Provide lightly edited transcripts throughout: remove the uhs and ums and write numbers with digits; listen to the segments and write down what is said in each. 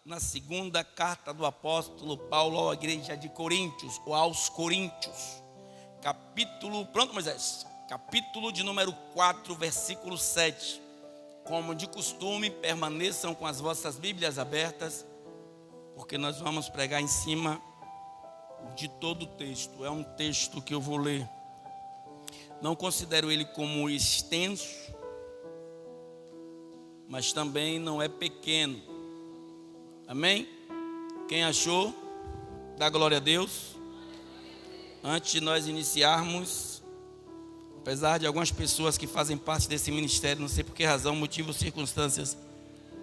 na segunda carta do apóstolo Paulo à igreja de Coríntios, ou aos Coríntios, capítulo, pronto, Moisés, capítulo de número 4, versículo 7. Como de costume, permaneçam com as vossas Bíblias abertas, porque nós vamos pregar em cima de todo o texto. É um texto que eu vou ler. Não considero ele como extenso, mas também não é pequeno. Amém? Quem achou? Dá glória a Deus. Antes de nós iniciarmos, apesar de algumas pessoas que fazem parte desse ministério, não sei por que razão, motivo, circunstâncias,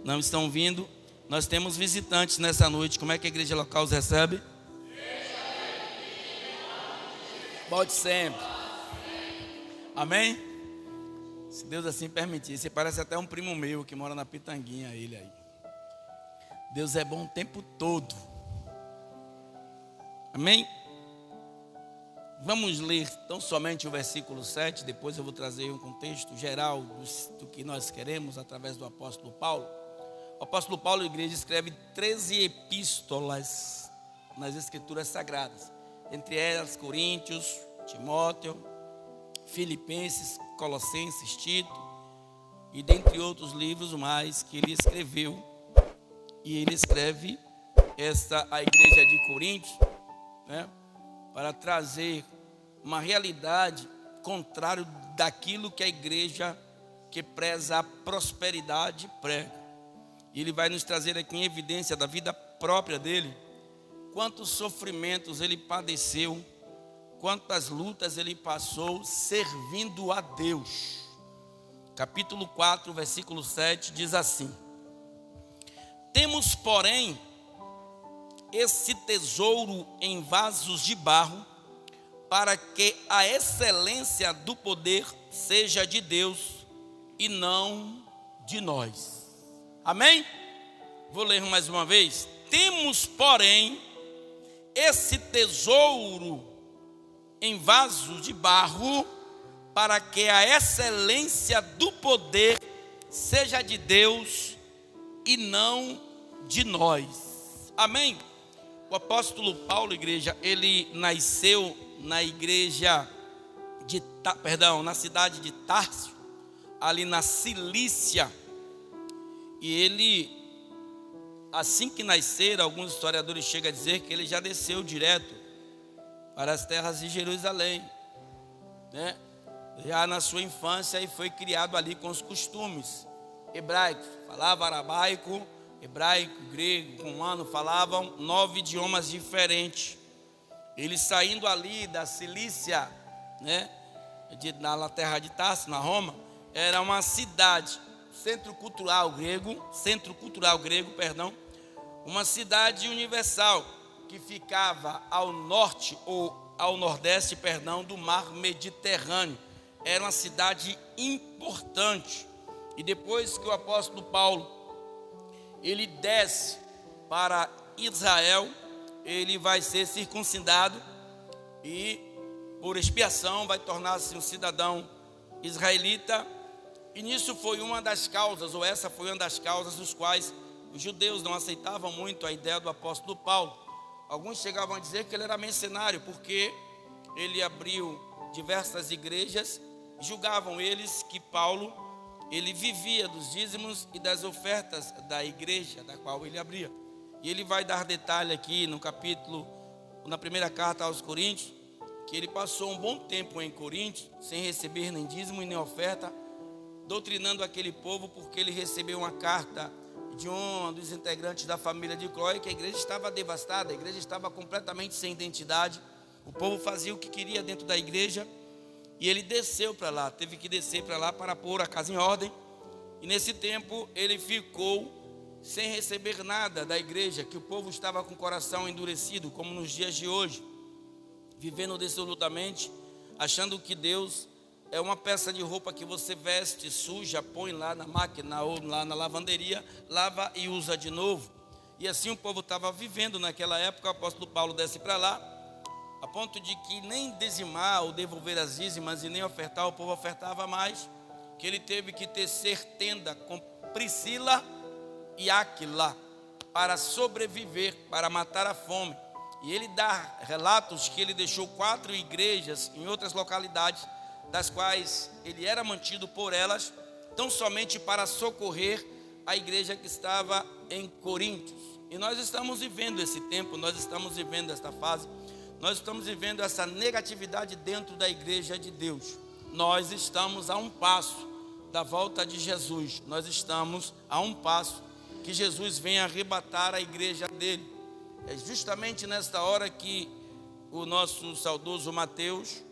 não estão vindo, nós temos visitantes nessa noite. Como é que a igreja local os recebe? Pode sempre. Amém? Se Deus assim permitir. Você parece até um primo meu que mora na Pitanguinha, ele aí. Deus é bom o tempo todo. Amém? Vamos ler tão somente o versículo 7. Depois eu vou trazer um contexto geral do que nós queremos através do apóstolo Paulo. O apóstolo Paulo, a igreja, escreve 13 epístolas nas escrituras sagradas. Entre elas, Coríntios, Timóteo, Filipenses, Colossenses, Tito, e dentre outros livros mais que ele escreveu. E ele escreve a igreja de Coríntios, né, para trazer uma realidade contrária daquilo que a igreja que preza a prosperidade prega. E ele vai nos trazer aqui em evidência da vida própria dele, quantos sofrimentos ele padeceu, quantas lutas ele passou servindo a Deus. Capítulo 4, versículo 7 diz assim: temos, porém, esse tesouro em vasos de barro, para que a excelência do poder seja de Deus e não de nós. Amém? Vou ler mais uma vez. Temos, porém, esse tesouro em vasos de barro, para que a excelência do poder seja de Deus e não de nós. Amém? O apóstolo Paulo, igreja, ele nasceu na igreja na cidade de Tarso, ali na Cilícia. E ele, assim que nascer, alguns historiadores chegam a dizer que ele já desceu direto para as terras de Jerusalém, né? Já na sua infância, e foi criado ali com os costumes hebraicos. Falava aramaico, hebraico, grego, romano, falavam 9 idiomas diferentes. Ele saindo ali da Cilícia, né, na terra de Tarso, na Roma, era uma cidade, centro cultural grego, uma cidade universal que ficava ao norte ou ao nordeste, do mar Mediterrâneo. Era uma cidade importante. E depois que o apóstolo Paulo ele desce para Israel, ele vai ser circuncidado e por expiação vai tornar-se um cidadão israelita. E nisso foi uma das causas, ou essa foi uma das causas dos quais os judeus não aceitavam muito a ideia do apóstolo Paulo. Alguns chegavam a dizer que ele era mercenário, porque ele abriu diversas igrejas. Julgavam eles que Paulo, ele vivia dos dízimos e das ofertas da igreja da qual ele abria. E ele vai dar detalhe aqui na primeira carta aos Coríntios, que ele passou um bom tempo em Coríntios, sem receber nem dízimo e nem oferta, doutrinando aquele povo, porque ele recebeu uma carta de um dos integrantes da família de Cloé, que a igreja estava devastada, a igreja estava completamente sem identidade, o povo fazia o que queria dentro da igreja. E ele desceu para lá, teve que descer para lá para pôr a casa em ordem. E nesse tempo ele ficou sem receber nada da igreja, que o povo estava com o coração endurecido, como nos dias de hoje, vivendo dissolutamente, achando que Deus é uma peça de roupa que você veste, suja, põe lá na máquina ou lá na lavanderia, lava e usa de novo. E assim o povo estava vivendo naquela época. O apóstolo Paulo desce para lá, a ponto de que nem dizimar ou devolver as dízimas e nem ofertar, o povo ofertava mais, que ele teve que tecer tenda com Priscila e Áquila. para sobreviver, para matar a fome. E ele dá relatos que ele deixou 4 igrejas em outras localidades, das quais ele era mantido por elas, tão somente para socorrer a igreja que estava em Coríntios. E nós estamos vivendo esse tempo, nós estamos vivendo esta fase, nós estamos vivendo essa negatividade dentro da igreja de Deus. Nós estamos a um passo da volta de Jesus, nós estamos a um passo que Jesus venha arrebatar a igreja dele. É justamente nesta hora que o nosso saudoso Mateus,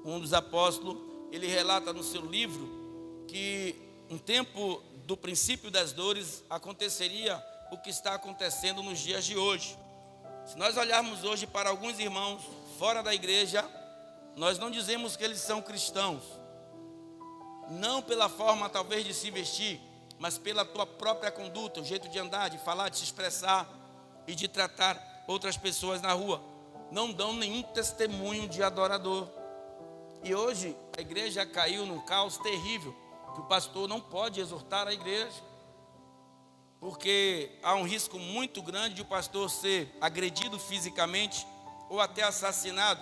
um dos apóstolos, ele relata no seu livro que um tempo do princípio das dores aconteceria o que está acontecendo nos dias de hoje. Se nós olharmos hoje para alguns irmãos fora da igreja, nós não dizemos que eles são cristãos, não pela forma talvez de se vestir, mas pela tua própria conduta, o jeito de andar, de falar, de se expressar e de tratar outras pessoas na rua. Não dão nenhum testemunho de adorador. E hoje a igreja caiu num caos terrível, que o pastor não pode exortar a igreja, porque há um risco muito grande de o pastor ser agredido fisicamente ou até assassinado.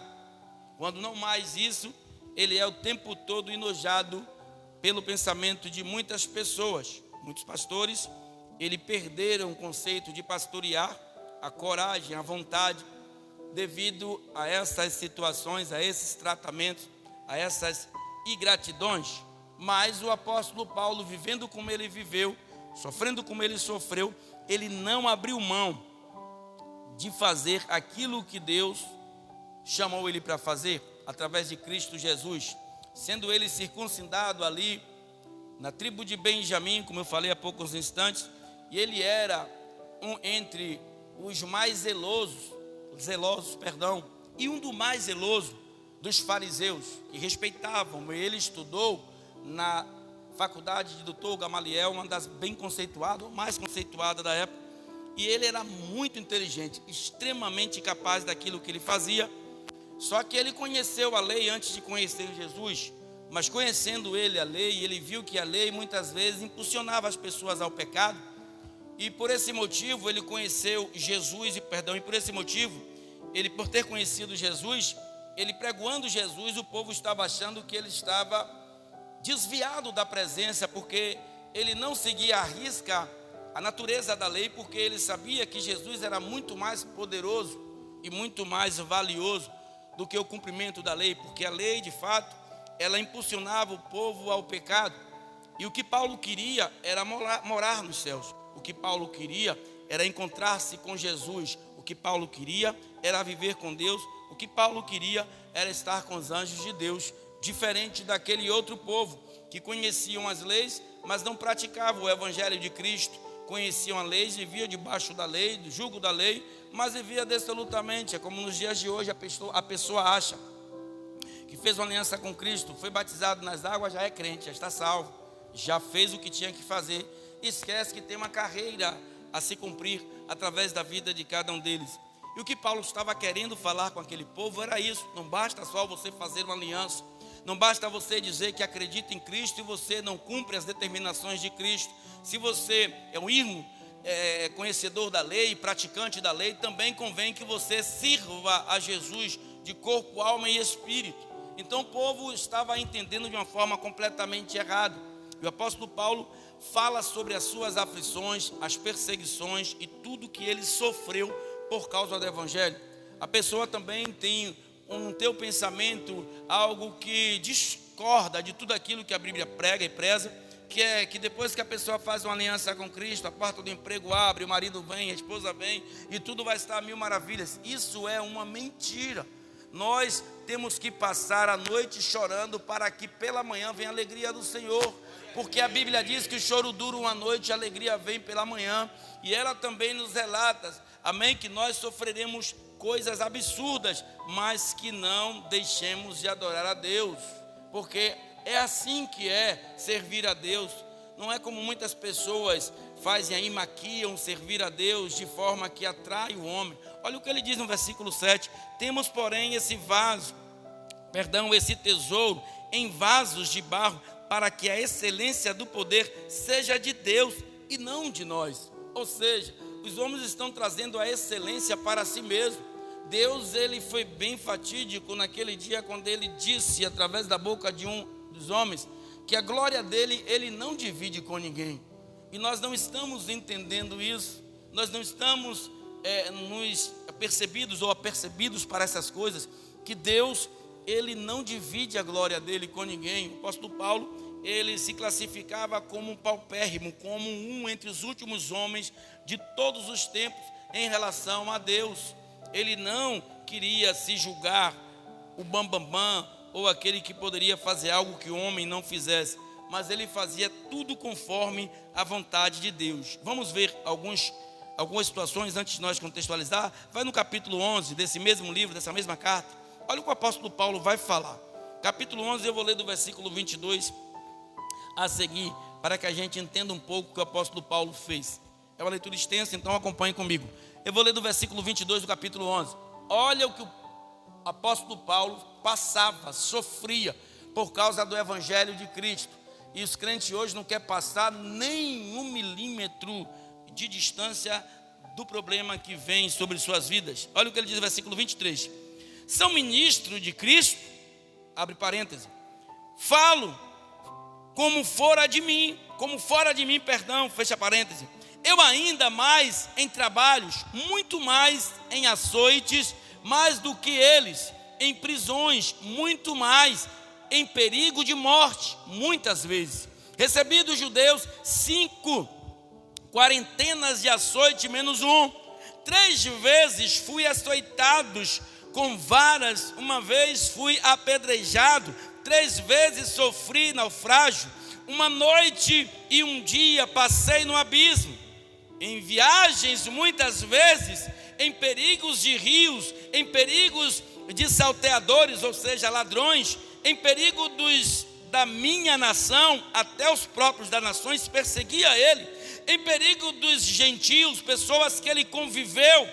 Quando não mais isso, ele é o tempo todo enojado pelo pensamento de muitas pessoas. Muitos pastores, ele perderam o conceito de pastorear, a coragem, a vontade, devido a essas situações, a esses tratamentos, a essas ingratidões. Mas o apóstolo Paulo, vivendo como ele viveu, sofrendo como ele sofreu, ele não abriu mão de fazer aquilo que Deus chamou ele para fazer, através de Cristo Jesus, sendo ele circuncidado ali na tribo de Benjamim, como eu falei há poucos instantes, e ele era entre os mais zelosos, e um do mais zeloso dos fariseus, que respeitavam. Ele estudou na faculdade de Dr. Gamaliel, uma das bem conceituadas, ou mais conceituada da época, e ele era muito inteligente, extremamente capaz daquilo que ele fazia. Só que ele conheceu a lei antes de conhecer Jesus, mas conhecendo ele a lei, ele viu que a lei muitas vezes impulsionava as pessoas ao pecado, e por esse motivo ele conheceu Jesus, e por esse motivo, ele, por ter conhecido Jesus, ele pregoando Jesus, o povo estava achando que ele estava desviado da presença, porque ele não seguia à risca a natureza da lei, porque ele sabia que Jesus era muito mais poderoso e muito mais valioso do que o cumprimento da lei, porque a lei, de fato, ela impulsionava o povo ao pecado. E o que Paulo queria era morar nos céus. O que Paulo queria era encontrar-se com Jesus. O que Paulo queria era viver com Deus. O que Paulo queria era estar com os anjos de Deus, diferente daquele outro povo que conheciam as leis, mas não praticavam o evangelho de Cristo. Conheciam a lei, viviam debaixo da lei, do jugo da lei, mas vivia dissolutamente. É como nos dias de hoje a pessoa acha que fez uma aliança com Cristo, foi batizado nas águas, já é crente, já está salvo, já fez o que tinha que fazer. Esquece que tem uma carreira a se cumprir através da vida de cada um deles. E o que Paulo estava querendo falar com aquele povo era isso: não basta só você fazer uma aliança, não basta você dizer que acredita em Cristo e você não cumpre as determinações de Cristo. Se você é um irmão, conhecedor da lei, praticante da lei, também convém que você sirva a Jesus de corpo, alma e espírito. Então o povo estava entendendo de uma forma completamente errada. E o apóstolo Paulo fala sobre as suas aflições, as perseguições e tudo que ele sofreu por causa do evangelho. A pessoa também tem um teu pensamento, algo que discorda de tudo aquilo que a Bíblia prega e preza, que é que depois que a pessoa faz uma aliança com Cristo, a porta do emprego abre, o marido vem, a esposa vem e tudo vai estar a mil maravilhas. Isso é uma mentira. Nós temos que passar a noite chorando para que pela manhã venha a alegria do Senhor, porque a Bíblia diz que o choro dura uma noite, a alegria vem pela manhã, e ela também nos relata, amém, que nós sofreremos coisas absurdas, mas que não deixemos de adorar a Deus, porque é assim que é servir a Deus. Não é como muitas pessoas fazem aí, maquiam servir a Deus de forma que atrai o homem. Olha o que ele diz no versículo 7: temos, porém, esse tesouro em vasos de barro, para que a excelência do poder seja de Deus e não de nós. Ou seja, os homens estão trazendo a excelência para si mesmo. Deus, ele foi bem fatídico naquele dia, quando ele disse, através da boca de um dos homens, que a glória dele, ele não divide com ninguém. E nós não estamos entendendo isso, nós não estamos nos percebidos ou apercebidos para essas coisas, que Deus, ele não divide a glória dele com ninguém. O apóstolo Paulo, ele se classificava como um paupérrimo, como um entre os últimos homens de todos os tempos em relação a Deus. Ele não queria se julgar o bambambam ou aquele que poderia fazer algo que o homem não fizesse, mas ele fazia tudo conforme a vontade de Deus. Vamos ver algumas situações antes de nós contextualizar. Vai no capítulo 11 desse mesmo livro, dessa mesma carta. Olha o que o apóstolo Paulo vai falar. Capítulo 11, eu vou ler do versículo 22 a seguir, para que a gente entenda um pouco o que o apóstolo Paulo fez. É uma leitura extensa, então acompanhe comigo. Eu vou ler do versículo 22 do capítulo 11. Olha o que o apóstolo Paulo passava, sofria por causa do evangelho de Cristo. E os crentes hoje não querem passar nem 1 milímetro de distância do problema que vem sobre suas vidas. Olha o que ele diz no versículo 23. São ministros de Cristo, abre parêntese, falo como fora de mim, fecha parêntese. Eu ainda mais em trabalhos, muito mais em açoites, mais do que eles, em prisões, muito mais, em perigo de morte, muitas vezes. Recebi dos judeus 5 quarentenas de açoite menos 1. 3 vezes fui açoitados com varas, 1 vez fui apedrejado, 3 vezes sofri naufrágio, 1 noite e 1 dia passei no abismo. Em viagens muitas vezes, em perigos de rios, em perigos de salteadores, ou seja, ladrões, em perigo da minha nação, até os próprios das nações perseguia ele, em perigo dos gentios, pessoas que ele conviveu,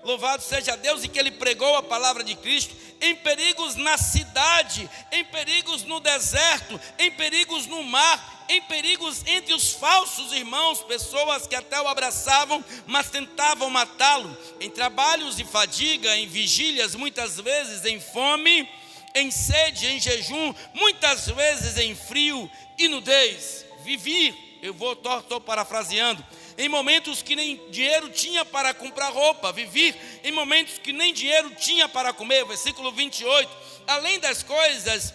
louvado seja Deus, e que ele pregou a palavra de Cristo, em perigos na cidade, em perigos no deserto, em perigos no mar, em perigos entre os falsos irmãos, pessoas que até o abraçavam, mas tentavam matá-lo, em trabalhos e fadiga, em vigílias, muitas vezes em fome, em sede, em jejum, muitas vezes em frio e nudez. Vivi, estou parafraseando, em momentos que nem dinheiro tinha para comprar roupa, vivi em momentos que nem dinheiro tinha para comer. Versículo 28, além das coisas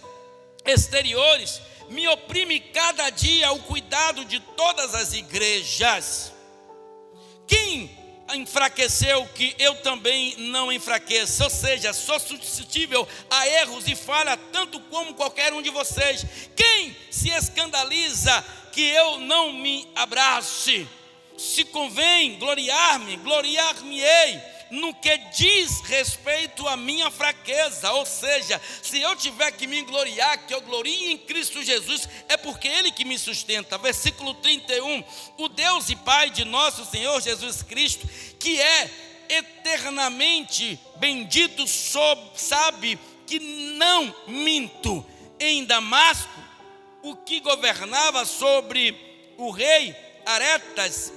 exteriores, me oprime cada dia o cuidado de todas as igrejas. Quem enfraqueceu que eu também não enfraqueça? Ou seja, sou suscetível a erros e falha tanto como qualquer um de vocês. Quem se escandaliza que eu não me abrace? Se convém gloriar-me-ei no que diz respeito à minha fraqueza. Ou seja, se eu tiver que me gloriar, que eu glorie em Cristo Jesus, é porque Ele que me sustenta. Versículo 31, o Deus e Pai de nosso Senhor Jesus Cristo, que é eternamente bendito, sabe que não minto. Em Damasco, o que governava sobre o rei Aretas,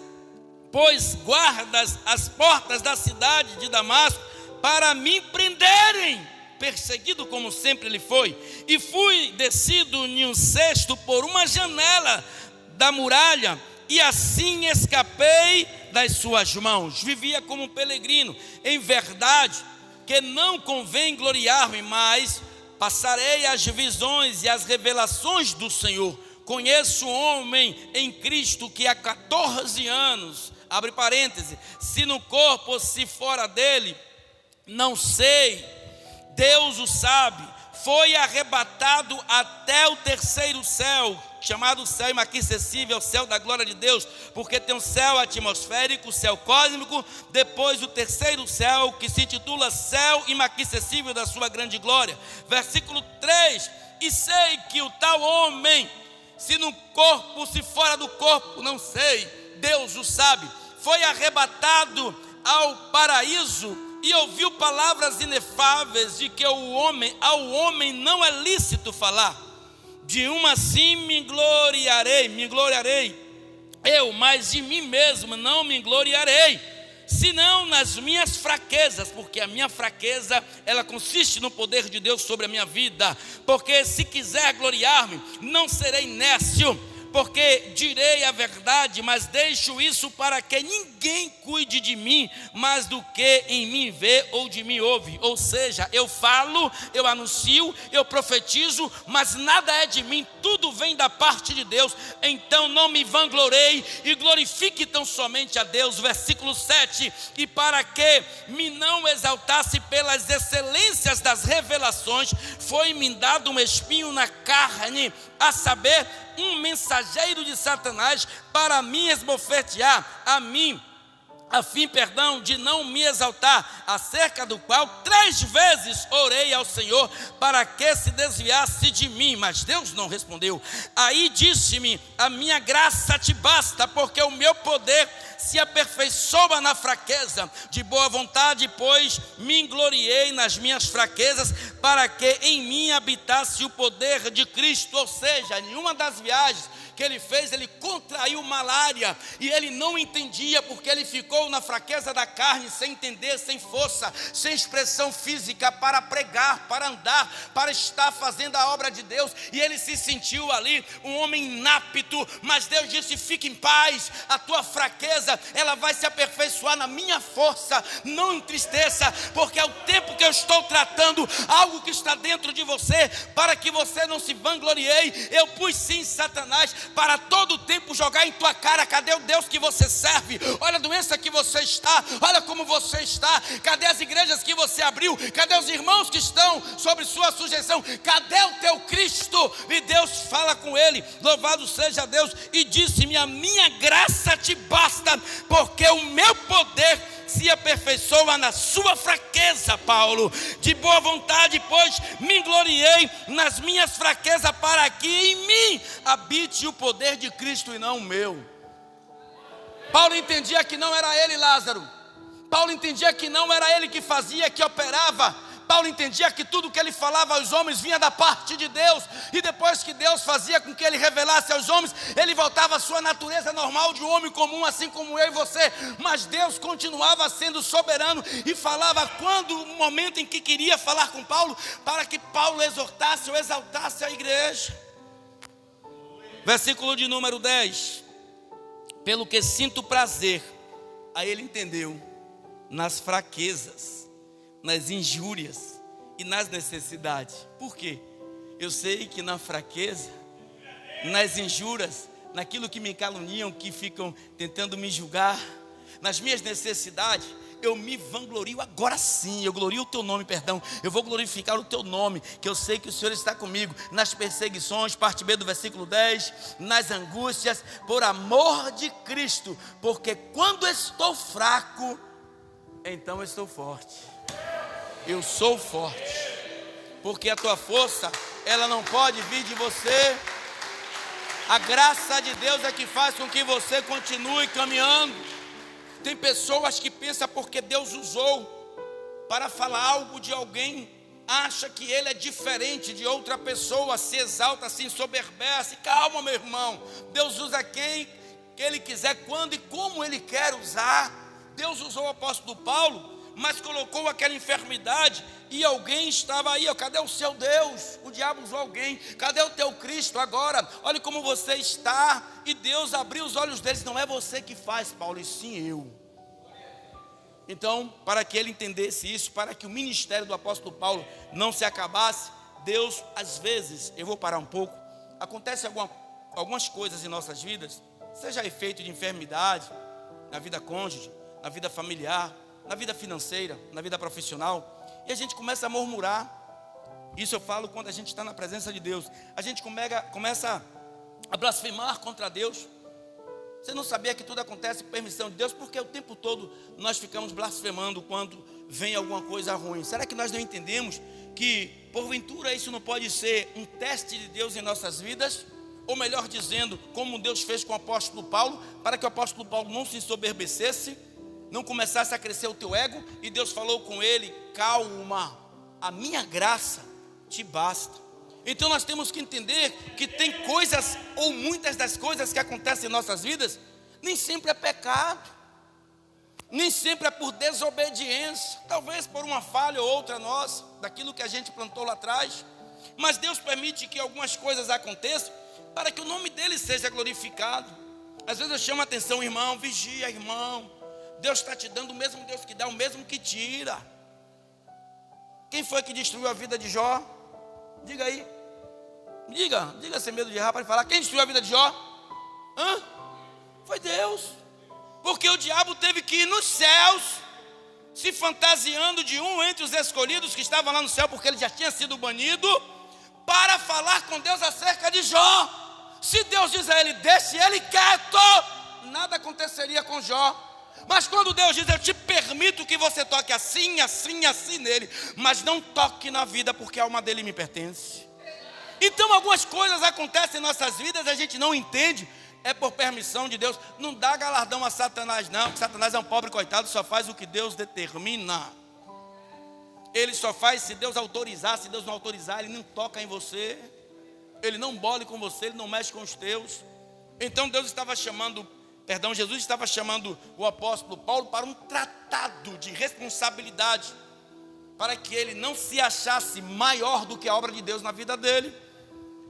pois guardas as portas da cidade de Damasco para me prenderem, perseguido como sempre ele foi, e fui descido em um cesto por uma janela da muralha, e assim escapei das suas mãos. Vivia como um peregrino. Em verdade que não convém gloriar-me, mas passarei as visões e as revelações do Senhor. Conheço um homem em Cristo que há 14 anos, abre parêntese, se no corpo ou se fora dele, não sei, Deus o sabe, foi arrebatado até o 3º céu, chamado céu inaacessível, o céu da glória de Deus, porque tem um céu atmosférico, o céu cósmico, depois o 3º céu, que se intitula céu inaacessível da sua grande glória. Versículo 3, e sei que o tal homem, se no corpo ou se fora do corpo, não sei, Deus o sabe, foi arrebatado ao paraíso e ouviu palavras inefáveis de que ao homem não é lícito falar. De uma assim me gloriarei, eu, mas de mim mesmo não me gloriarei, senão nas minhas fraquezas, porque a minha fraqueza, ela consiste no poder de Deus sobre a minha vida. Porque se quiser gloriar-me, não serei nécio, porque direi a verdade, mas deixo isso para que ninguém cuide de mim mais do que em mim vê ou de mim ouve. Ou seja, eu falo, eu anuncio, eu profetizo, mas nada é de mim, tudo vem da parte de Deus. Então não me vanglorei e glorifique tão somente a Deus. Versículo 7, e para que me não exaltasse pelas excelências das revelações, foi-me dado um espinho na carne, a saber, um mensageiro de Satanás, para me esbofetear a mim, a fim, de não me exaltar, acerca do qual 3 vezes orei ao Senhor para que se desviasse de mim, mas Deus não respondeu. Aí disse-me: a minha graça te basta, porque o meu poder se aperfeiçoa na fraqueza. De boa vontade, pois, me gloriei nas minhas fraquezas, para que em mim habitasse o poder de Cristo. Ou seja, em uma das viagens que ele fez, ele contraiu malária, e ele não entendia, porque ele ficou na fraqueza da carne, sem entender, sem força, sem expressão física para pregar, para andar, para estar fazendo a obra de Deus, e ele se sentiu ali um homem inapto. Mas Deus disse: fique em paz, a tua fraqueza, ela vai se aperfeiçoar na minha força, não entristeça, porque é o tempo que eu estou tratando algo que está dentro de você, para que você não se vanglorie. Eu pus sim Satanás para todo o tempo jogar em tua cara: cadê o Deus que você serve? Olha a doença que você está, olha como você está, cadê as igrejas que você abriu? Cadê os irmãos que estão sobre sua sujeição? Cadê o teu Cristo? E Deus fala com ele, louvado seja Deus, e disse-me: a minha graça te basta, porque o meu poder se aperfeiçoa na sua fraqueza. Paulo, de boa vontade, pois, me gloriei nas minhas fraquezas, para que em mim habite o poder de Cristo e não o meu. Paulo entendia que não era ele Lázaro. Paulo entendia que não era ele que fazia, que operava. Paulo entendia que tudo que ele falava aos homens vinha da parte de Deus, e depois que Deus fazia com que ele revelasse aos homens, ele voltava à sua natureza normal de um homem comum, assim como eu e você. Mas Deus continuava sendo soberano e falava quando o momento em que queria falar com Paulo, para que Paulo exortasse ou exaltasse a igreja. Versículo de número 10: pelo que sinto prazer, aí ele entendeu, nas fraquezas, nas injúrias e nas necessidades. Por quê? Eu sei que na fraqueza, nas injúrias, naquilo que me caluniam, que ficam tentando me julgar, nas minhas necessidades, eu me vanglorio. Agora sim, eu glorio o teu nome, eu vou glorificar o teu nome, que eu sei que o Senhor está comigo. Nas perseguições, parte B do versículo 10, nas angústias, por amor de Cristo, porque quando estou fraco, então eu estou forte. Eu sou forte, porque a tua força, ela não pode vir de você. A graça de Deus é que faz com que você continue caminhando. Tem pessoas que pensam porque Deus usou para falar algo de alguém, acha que ele é diferente de outra pessoa, se exalta, se ensoberbece. Calma, meu irmão, Deus usa quem ele quiser, quando e como ele quer usar. Deus usou o apóstolo Paulo, mas colocou aquela enfermidade, e alguém estava aí. Cadê o seu Deus? O diabo usou alguém. Cadê o teu Cristo agora? Olha como você está. E Deus abriu os olhos deles. Não é você que faz, Paulo, e sim eu. Então, para que ele entendesse isso, para que o ministério do apóstolo Paulo não se acabasse, Deus, às vezes, eu vou parar um pouco, acontece algumas coisas em nossas vidas, seja efeito de enfermidade, na vida cônjuge, na vida familiar, na vida financeira, na vida profissional, e a gente começa a murmurar. Isso eu falo quando a gente está na presença de Deus. A gente começa a blasfemar contra Deus. Você não sabia que tudo acontece por permissão de Deus? Porque o tempo todo nós ficamos blasfemando quando vem alguma coisa ruim. Será que nós não entendemos que porventura isso não pode ser um teste de Deus em nossas vidas? Ou melhor dizendo, como Deus fez com o apóstolo Paulo, para que o apóstolo Paulo não se ensoberbecesse, não começasse a crescer o teu ego, e Deus falou com ele: calma, a minha graça te basta. Então nós temos que entender que tem coisas, ou muitas das coisas que acontecem em nossas vidas, nem sempre é pecado. Nem sempre é por desobediência, talvez por uma falha ou outra nossa, daquilo que a gente plantou lá atrás. Mas Deus permite que algumas coisas aconteçam para que o nome dele seja glorificado. Às vezes eu chamo a atenção, irmão, vigia, irmão. Deus está te dando o mesmo Deus que dá, o mesmo que tira. Quem foi que destruiu a vida de Jó? Diga aí. Diga sem medo de errar para falar. Quem destruiu a vida de Jó? Foi Deus. Porque o diabo teve que ir nos céus, se fantasiando de um entre os escolhidos que estavam lá no céu, porque ele já tinha sido banido, para falar com Deus acerca de Jó. Se Deus diz a ele, deixe ele quieto, nada aconteceria com Jó. Mas quando Deus diz, eu te permito que você toque assim, assim, assim nele, mas não toque na vida, porque a alma dele me pertence. Então algumas coisas acontecem em nossas vidas, a gente não entende, é por permissão de Deus. Não dá galardão a Satanás não, porque Satanás é um pobre coitado, só faz o que Deus determina. Ele só faz se Deus autorizar. Se Deus não autorizar, ele não toca em você, ele não bole com você, ele não mexe com os teus. Então Jesus estava chamando o apóstolo Paulo para um tratado de responsabilidade, para que ele não se achasse maior do que a obra de Deus na vida dele.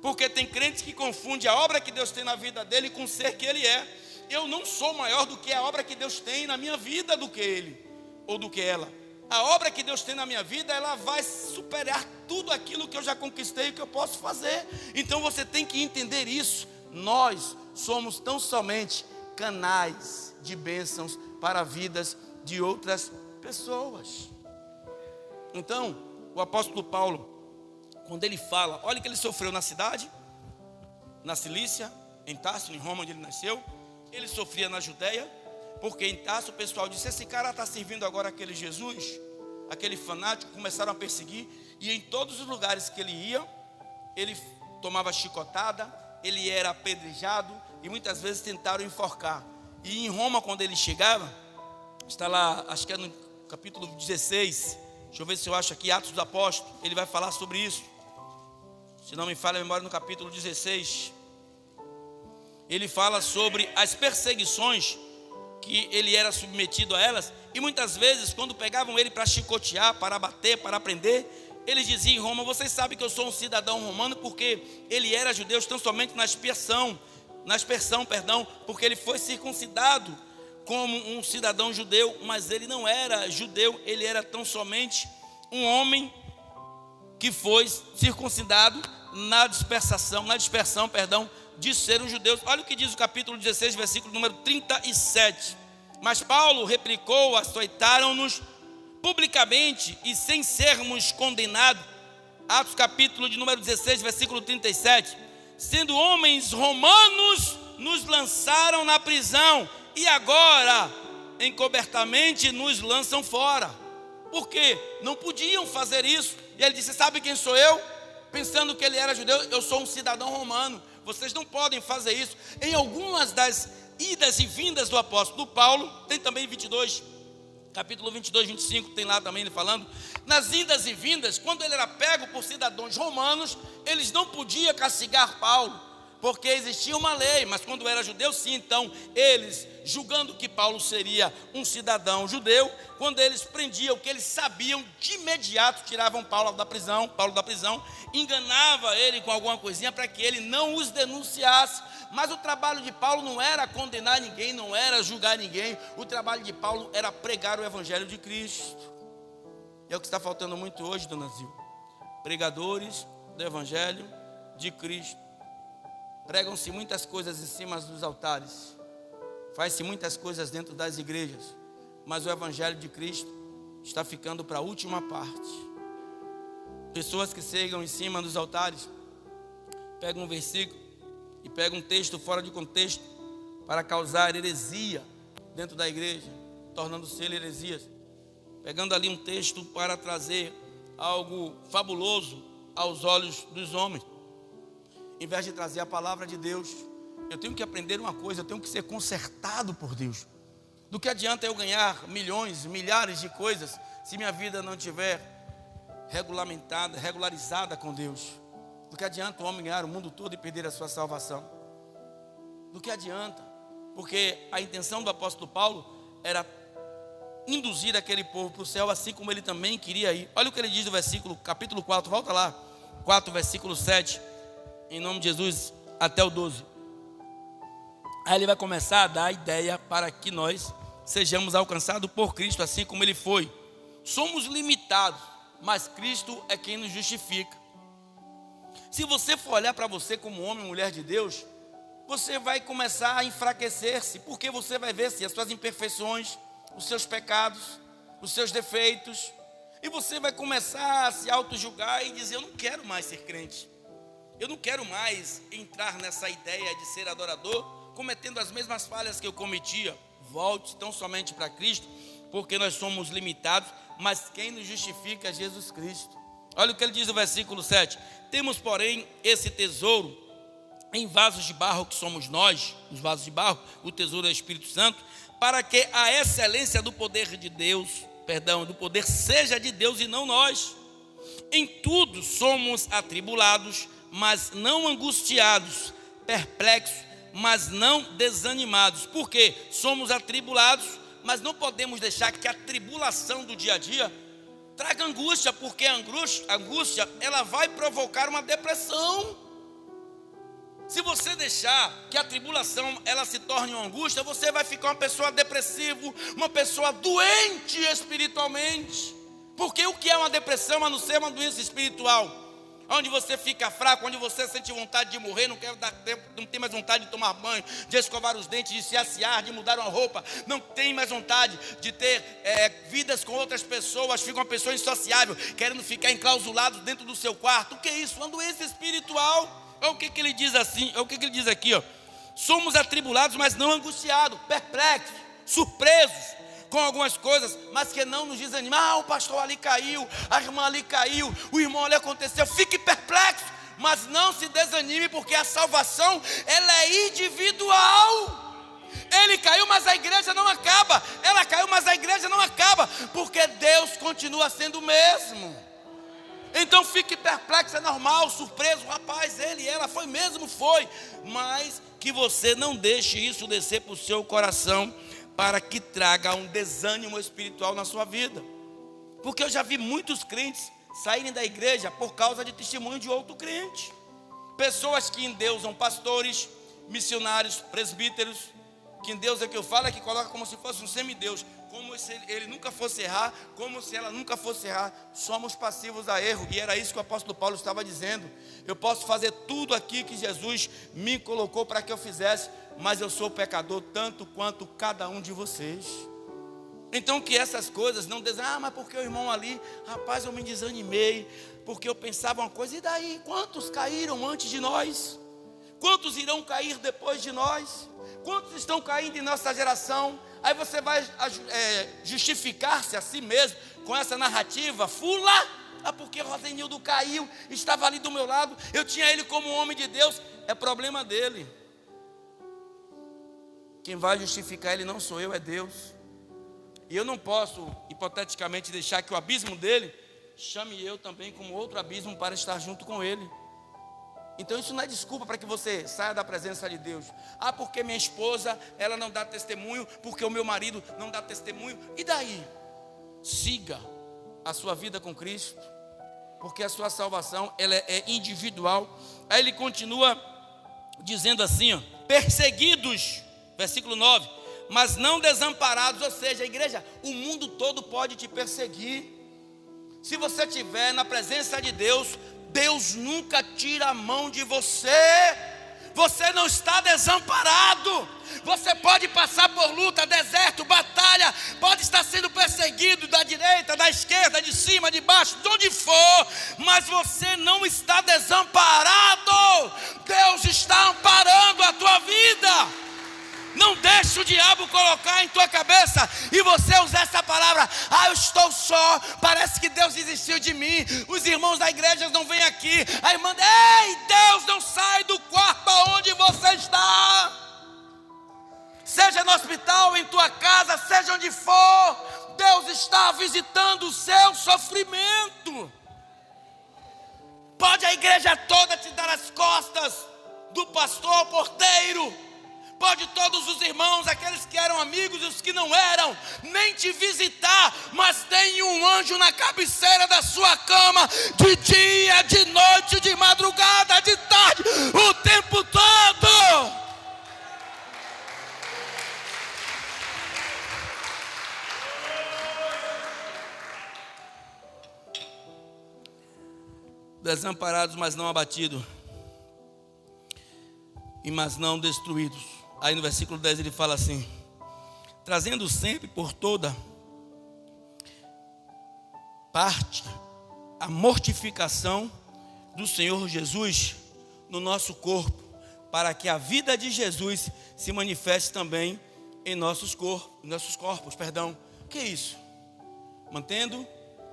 Porque tem crentes que confundem a obra que Deus tem na vida dele com o ser que ele é. Eu não sou maior do que a obra que Deus tem na minha vida do que ele, ou do que ela. A obra que Deus tem na minha vida, ela vai superar tudo aquilo que eu já conquistei e que eu posso fazer. Então você tem que entender isso. Nós somos tão somente canais de bênçãos para vidas de outras pessoas. Então, o apóstolo Paulo, quando ele fala, olha que ele sofreu na cidade, na Cilícia, em Tarso, em Roma, onde ele nasceu. Ele sofria na Judeia, porque em Tarso o pessoal disse, esse cara está servindo agora aquele Jesus, aquele fanático. Começaram a perseguir, e em todos os lugares que ele ia, ele tomava chicotada, ele era apedrejado, e muitas vezes tentaram enforcar. E em Roma, quando ele chegava, está lá, acho que é no capítulo 16, deixa eu ver se eu acho aqui, Atos dos Apóstolos, ele vai falar sobre isso. Se não me falha a memória, no capítulo 16, ele fala sobre as perseguições que ele era submetido a elas. E muitas vezes, quando pegavam ele para chicotear, para bater, para prender, eles diziam em Roma, vocês sabem que eu sou um cidadão romano, porque ele era judeu tão somente na aspersão, porque ele foi circuncidado como um cidadão judeu, mas ele não era judeu, ele era tão somente um homem que foi circuncidado na dispersão, de ser um judeu. Olha o que diz o capítulo 16, versículo número 37. Mas Paulo replicou, açoitaram-nos publicamente e sem sermos condenados. Atos capítulo de número 16, versículo 37. Sendo homens romanos, nos lançaram na prisão, e agora, encobertamente, nos lançam fora. Por quê? Não podiam fazer isso. E ele disse, sabe quem sou eu? Pensando que ele era judeu, eu sou um cidadão romano. Vocês não podem fazer isso. Em algumas das idas e vindas do apóstolo Paulo, tem também 22, capítulo 22, 25, tem lá também ele falando. Nas idas e vindas, quando ele era pego por cidadãos romanos, eles não podiam castigar Paulo, porque existia uma lei, mas quando era judeu sim. Então eles, julgando que Paulo seria um cidadão judeu, quando eles prendiam, que eles sabiam, de imediato tiravam Paulo da prisão, enganava ele com alguma coisinha para que ele não os denunciasse. Mas o trabalho de Paulo não era condenar ninguém, não era julgar ninguém. O trabalho de Paulo era pregar o evangelho de Cristo. E é o que está faltando muito hoje, dona Zil. Pregadores do evangelho de Cristo. Pregam-se muitas coisas em cima dos altares, faz-se muitas coisas dentro das igrejas, mas o evangelho de Cristo está ficando para a última parte. Pessoas que chegam em cima dos altares, pegam um versículo e pegam um texto fora de contexto para causar heresia dentro da igreja, tornando-se heresias, pegando ali um texto para trazer algo fabuloso aos olhos dos homens. Em vez de trazer a palavra de Deus, eu tenho que aprender uma coisa, eu tenho que ser consertado por Deus. Do que adianta eu ganhar milhões, milhares de coisas, se minha vida não estiver regularizada com Deus? Do que adianta o homem ganhar o mundo todo e perder a sua salvação? Do que adianta? Porque a intenção do apóstolo Paulo era induzir aquele povo para o céu, assim como ele também queria ir. Olha o que ele diz no versículo, capítulo 4, volta lá, 4, versículo 7, em nome de Jesus, até o 12. Aí ele vai começar a dar a ideia para que nós sejamos alcançados por Cristo, assim como ele foi. Somos limitados, mas Cristo é quem nos justifica. Se você for olhar para você como homem e mulher de Deus, você vai começar a enfraquecer-se, porque você vai ver as suas imperfeições, os seus pecados, os seus defeitos, e você vai começar a se auto-julgar e dizer: eu não quero mais ser crente, eu não quero mais entrar nessa ideia de ser adorador, cometendo as mesmas falhas que eu cometia. Volte tão somente para Cristo, porque nós somos limitados, mas quem nos justifica é Jesus Cristo. Olha o que ele diz no versículo 7: temos, porém, esse tesouro em vasos de barro, que somos nós, os vasos de barro, o tesouro é o Espírito Santo, para que a excelência do poder de Deus, do poder seja de Deus e não nós. Em tudo somos atribulados, mas não angustiados, perplexos, mas não desanimados. Por quê? Somos atribulados, mas não podemos deixar que a tribulação do dia a dia traga angústia, porque a angústia ela vai provocar uma depressão. Se você deixar que a tribulação ela se torne uma angústia, você vai ficar uma pessoa depressiva, uma pessoa doente espiritualmente. Porque o que é uma depressão, a não ser uma doença espiritual? Onde você fica fraco, onde você sente vontade de morrer, não quer dar tempo, não tem mais vontade de tomar banho, de escovar os dentes, de se assear, de mudar uma roupa, não tem mais vontade de ter vidas com outras pessoas, fica uma pessoa insociável, querendo ficar enclausulado dentro do seu quarto. O que é isso? Uma doença espiritual. Olha o que ele diz assim, olha o que ele diz aqui, ó. Somos atribulados, mas não angustiados, perplexos, surpresos com algumas coisas, mas que não nos desanima. O pastor ali caiu, a irmã ali caiu, o irmão ali aconteceu. Fique perplexo, mas não se desanime, porque a salvação ela é individual. Ele caiu, mas a igreja não acaba. Ela caiu, mas a igreja não acaba, porque Deus continua sendo o mesmo. Então fique perplexo, é normal, surpreso, rapaz, ele, ela, foi mesmo, foi. Mas que você não deixe isso descer para o seu coração, para que traga um desânimo espiritual na sua vida. Porque eu já vi muitos crentes saírem da igreja por causa de testemunho de outro crente. Pessoas que endeusam pastores, missionários, presbíteros, que em Deus é que eu falo, é que coloca como se fosse um semideus, como se ele nunca fosse errar, como se ela nunca fosse errar. Somos passivos a erro, e era isso que o apóstolo Paulo estava dizendo. Eu posso fazer tudo aqui que Jesus me colocou para que eu fizesse, mas eu sou pecador tanto quanto cada um de vocês. Então que essas coisas não dizem: mas porque o irmão ali, rapaz, eu me desanimei, porque eu pensava uma coisa. E daí? Quantos caíram antes de nós? Quantos irão cair depois de nós? Quantos estão caindo em nossa geração? Aí você vai justificar-se a si mesmo com essa narrativa fula. Porque Rosenildo caiu, estava ali do meu lado, eu tinha ele como homem de Deus. É problema dele. Quem vai justificar ele não sou eu, é Deus. E eu não posso, hipoteticamente, deixar que o abismo dele chame eu também como outro abismo para estar junto com ele. Então isso não é desculpa para que você saia da presença de Deus. Porque minha esposa, ela não dá testemunho, porque o meu marido não dá testemunho. E daí? Siga a sua vida com Cristo, porque a sua salvação ela é individual. Aí ele continua dizendo assim, perseguidos, versículo 9, mas não desamparados. Ou seja, igreja, o mundo todo pode te perseguir. Se você estiver na presença de Deus, Deus nunca tira a mão de você. Você não está desamparado. Você pode passar por luta, deserto, batalha, pode estar sendo perseguido da direita, da esquerda, de cima, de baixo, de onde for, mas você não está desamparado. Deus está amparando a tua vida. Não deixe o diabo colocar em tua cabeça e você usar essa palavra: eu estou só, parece que Deus desistiu de mim, os irmãos da igreja não vêm aqui, a irmã, ei, Deus não sai do quarto onde você está. Seja no hospital, em tua casa, seja onde for, Deus está visitando o seu sofrimento. Pode a igreja toda te dar as costas, do pastor ao porteiro, Pode todos os irmãos, aqueles que eram amigos e os que não eram, nem te visitar, mas tem um anjo na cabeceira da sua cama, de dia, de noite, de madrugada, de tarde, o tempo todo. Desamparados, mas não abatidos, e mas não destruídos. Aí no versículo 10 ele fala assim: trazendo sempre por toda parte a mortificação do Senhor Jesus no nosso corpo, para que a vida de Jesus se manifeste também em nossos corpos. O que é isso? Mantendo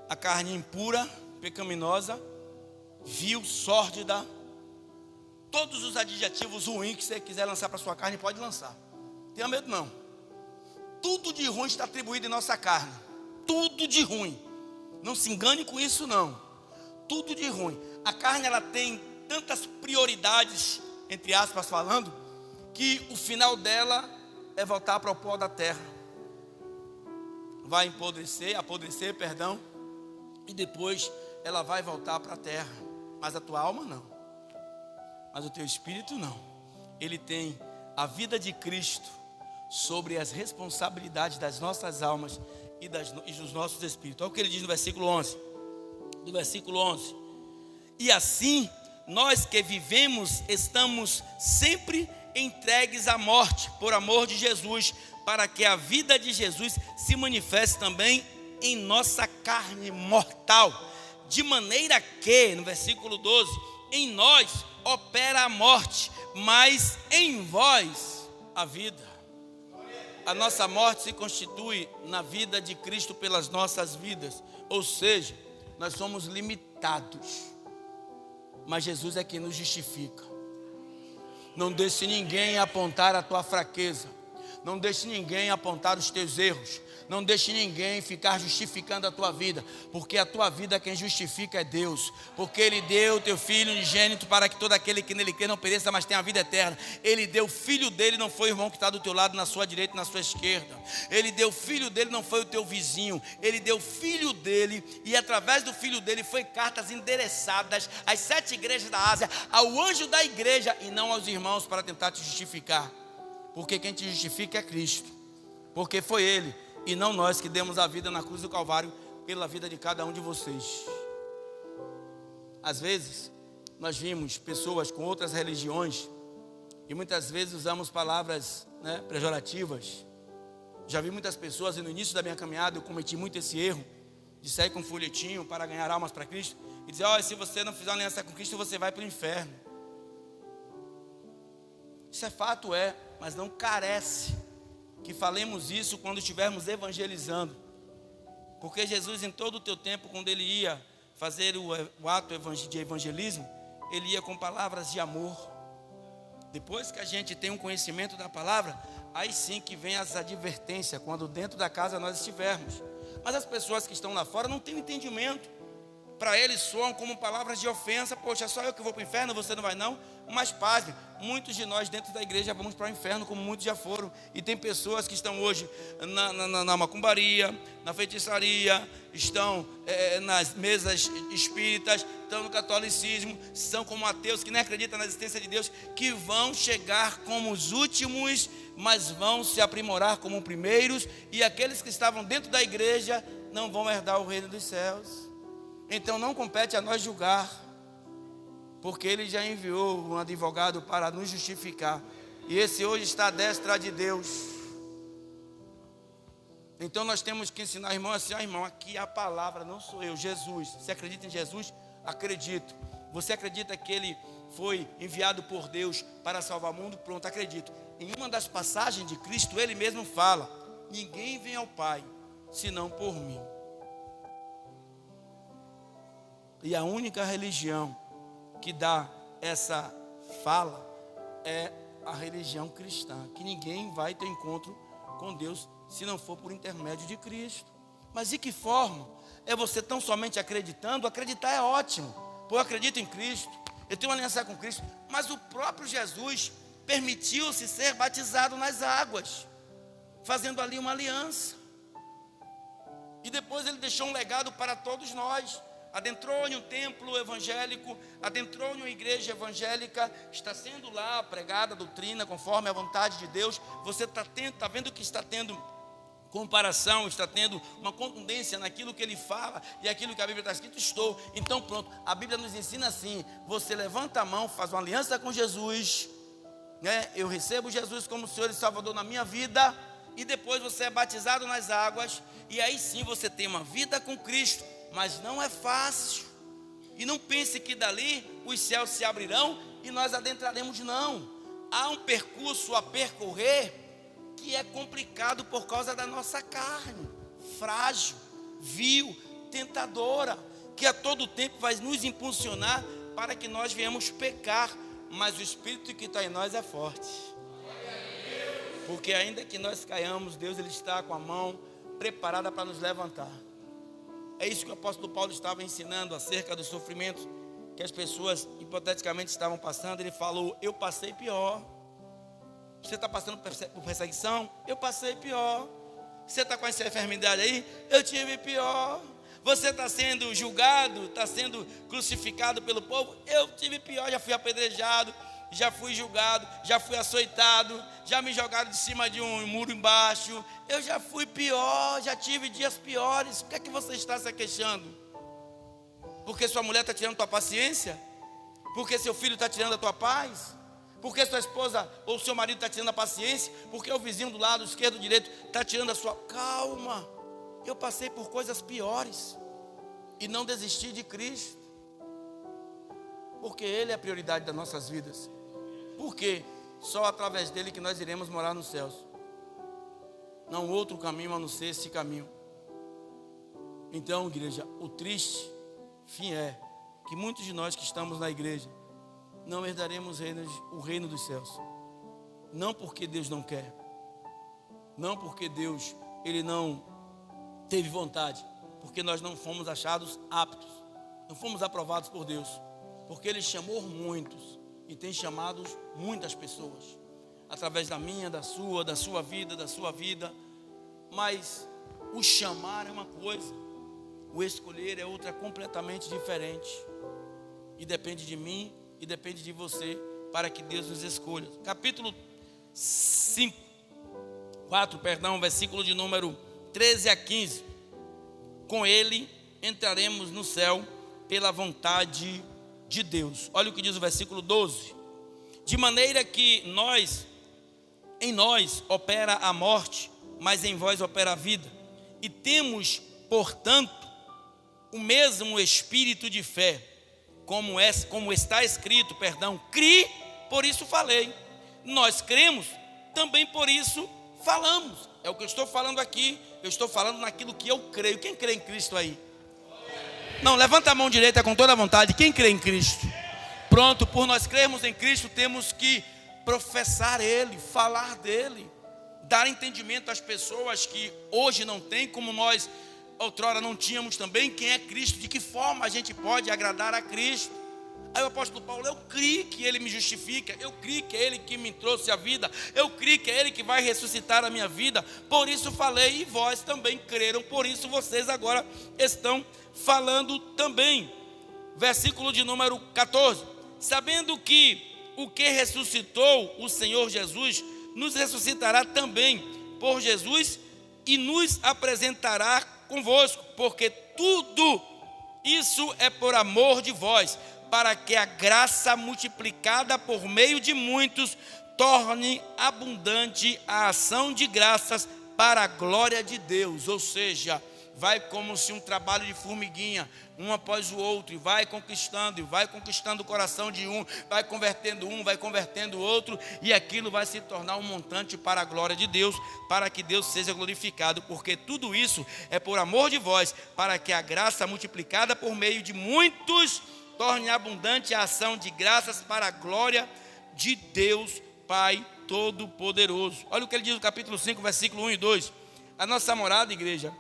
a carne impura, pecaminosa, vil, sórdida, todos os adjetivos ruins que você quiser lançar para sua carne, pode lançar. Tenha medo não. Tudo de ruim está atribuído em nossa carne. Tudo de ruim. Não se engane com isso não. Tudo de ruim. A carne, ela tem tantas prioridades, entre aspas falando, que o final dela é voltar para o pó da terra. Vai apodrecer, e depois ela vai voltar para a terra. Mas a tua alma não. Mas o teu espírito não. Ele tem a vida de Cristo sobre as responsabilidades das nossas almas e dos nossos espíritos. Olha o que ele diz no versículo 11. Do versículo 11. E assim, nós que vivemos, estamos sempre entregues à morte, por amor de Jesus, para que a vida de Jesus se manifeste também em nossa carne mortal. De maneira que, no versículo 12, em nós opera a morte, mas em vós a vida. A nossa morte se constitui na vida de Cristo pelas nossas vidas. Ou seja, nós somos limitados, mas Jesus é quem nos justifica. Não deixe ninguém apontar a tua fraqueza. Não deixe ninguém apontar os teus erros. Não deixe ninguém ficar justificando a tua vida, porque a tua vida quem justifica é Deus. Porque Ele deu o teu Filho unigênito para que todo aquele que nele crê não pereça, mas tenha a vida eterna. Ele deu o Filho dele, não foi o irmão que está do teu lado, na sua direita e na sua esquerda. Ele deu o Filho dele, não foi o teu vizinho. Ele deu o Filho dele, e através do Filho dele foi cartas endereçadas às 7 igrejas da Ásia, ao anjo da igreja e não aos irmãos, para tentar te justificar. Porque quem te justifica é Cristo. Porque foi Ele e não nós que demos a vida na cruz do Calvário pela vida de cada um de vocês. Às vezes nós vimos pessoas com outras religiões e muitas vezes usamos palavras, pejorativas. Já vi muitas pessoas, e no início da minha caminhada eu cometi muito esse erro de sair com um folhetinho para ganhar almas para Cristo e dizer: olha, se você não fizer aliança com Cristo, você vai para o inferno. Isso é fato, mas não carece que falemos isso quando estivermos evangelizando. Porque Jesus, em todo o teu tempo, quando Ele ia fazer o ato de evangelismo, Ele ia com palavras de amor. Depois que a gente tem um conhecimento da palavra, aí sim que vem as advertências, quando dentro da casa nós estivermos. Mas as pessoas que estão lá fora não têm entendimento. Para eles soam como palavras de ofensa. Poxa, só eu que vou para o inferno, você não vai não? Mas pasme, muitos de nós dentro da igreja vamos para o inferno, como muitos já foram. E tem pessoas que estão hoje na macumbaria, na feitiçaria, estão nas mesas espíritas, estão no catolicismo, são como ateus que nem acreditam na existência de Deus, que vão chegar como os últimos, mas vão se aprimorar como primeiros. E aqueles que estavam dentro da igreja não vão herdar o reino dos céus. Então não compete a nós julgar, porque Ele já enviou um advogado para nos justificar, e esse hoje está à destra de Deus. Então nós temos que ensinar, irmão, assim: irmão, aqui a palavra, não sou eu, Jesus. Você acredita em Jesus? Acredito. Você acredita que Ele foi enviado por Deus para salvar o mundo? Pronto, acredito. Em uma das passagens de Cristo, Ele mesmo fala: ninguém vem ao Pai, senão por mim. E a única religião que dá essa fala é a religião cristã, que ninguém vai ter encontro com Deus se não for por intermédio de Cristo. Mas de que forma? É você tão somente acreditando? Acreditar é ótimo, pô, eu acredito em Cristo, eu tenho uma aliança com Cristo, mas o próprio Jesus permitiu-se ser batizado nas águas, fazendo ali uma aliança. E depois ele deixou um legado para todos nós. Adentrou em um templo evangélico, adentrou em uma igreja evangélica, está sendo lá pregada a doutrina conforme a vontade de Deus. Você está vendo que está tendo comparação, está tendo uma contundência naquilo que ele fala e aquilo que a Bíblia está escrito, estou. Então pronto, a Bíblia nos ensina assim: você levanta a mão, faz uma aliança com Jesus, né? Eu recebo Jesus como Senhor e Salvador na minha vida, e depois você é batizado nas águas, e aí sim você tem uma vida com Cristo. Mas não é fácil, e não pense que dali os céus se abrirão e nós adentraremos, não. Há um percurso a percorrer que é complicado por causa da nossa carne, frágil, vil, tentadora, que a todo tempo vai nos impulsionar para que nós venhamos pecar, mas o Espírito que está em nós é forte, porque ainda que nós caiamos, Deus ele está com a mão preparada para nos levantar. É isso que o apóstolo Paulo estava ensinando acerca dos sofrimentos que as pessoas hipoteticamente estavam passando. Ele falou: eu passei pior. Você está passando por perseguição? Eu passei pior. Você está com essa enfermidade aí? Eu tive pior. Você está sendo julgado, está sendo crucificado pelo povo? Eu tive pior, já fui apedrejado, já fui julgado, já fui açoitado, já me jogaram de cima de um muro embaixo. Eu já fui pior, já tive dias piores. O que é que você está se queixando? Porque sua mulher está tirando a tua paciência? Porque seu filho está tirando a tua paz? Porque sua esposa ou seu marido está tirando a paciência? Porque o vizinho do lado esquerdo, direito, está tirando a sua... Calma, eu passei por coisas piores e não desisti de Cristo, porque Ele é a prioridade das nossas vidas. Porque só através dele que nós iremos morar nos céus. Não outro caminho a não ser esse caminho. Então, igreja, o triste fim é que muitos de nós que estamos na igreja não herdaremos o reino dos céus. Não porque Deus não quer, não porque Deus ele não teve vontade, porque nós não fomos achados aptos, não fomos aprovados por Deus, porque Ele chamou muitos e tem chamado muitas pessoas, através da minha, da sua vida, mas o chamar é uma coisa, o escolher é outra completamente diferente, e depende de mim e depende de você, para que Deus nos escolha. Capítulo 4, versículo de número 13 a 15. Com ele entraremos no céu pela vontade de Deus. Olha o que diz o versículo 12. De maneira que em nós opera a morte, mas em vós opera a vida. E temos, portanto, o mesmo espírito de fé, como está escrito, cri, por isso falei. Nós cremos, também por isso falamos. É o que eu estou falando aqui. Eu estou falando naquilo que eu creio. Quem crê em Cristo aí? Não, levanta a mão direita com toda a vontade. Quem crê em Cristo? Pronto, por nós crermos em Cristo, temos que professar Ele, falar dEle, dar entendimento às pessoas que hoje não têm, como nós outrora não tínhamos também, quem é Cristo, de que forma a gente pode agradar a Cristo. Aí o apóstolo Paulo: eu creio que Ele me justifica, eu creio que é Ele que me trouxe a vida, eu creio que é Ele que vai ressuscitar a minha vida, por isso falei, e vós também creram, por isso vocês agora estão falando também. Versículo de número 14: sabendo que o que ressuscitou o Senhor Jesus, nos ressuscitará também por Jesus, e nos apresentará convosco, porque tudo isso é por amor de vós, para que a graça multiplicada por meio de muitos torne abundante a ação de graças para a glória de Deus. Ou seja, vai como se um trabalho de formiguinha, um após o outro, e vai conquistando o coração de um, vai convertendo o outro, e aquilo vai se tornar um montante para a glória de Deus, para que Deus seja glorificado, porque tudo isso é por amor de vós, para que a graça multiplicada por meio de muitos torne abundante a ação de graças para a glória de Deus Pai Todo-Poderoso. Olha o que ele diz no capítulo 5, versículo 1 e 2. A nossa morada, igreja,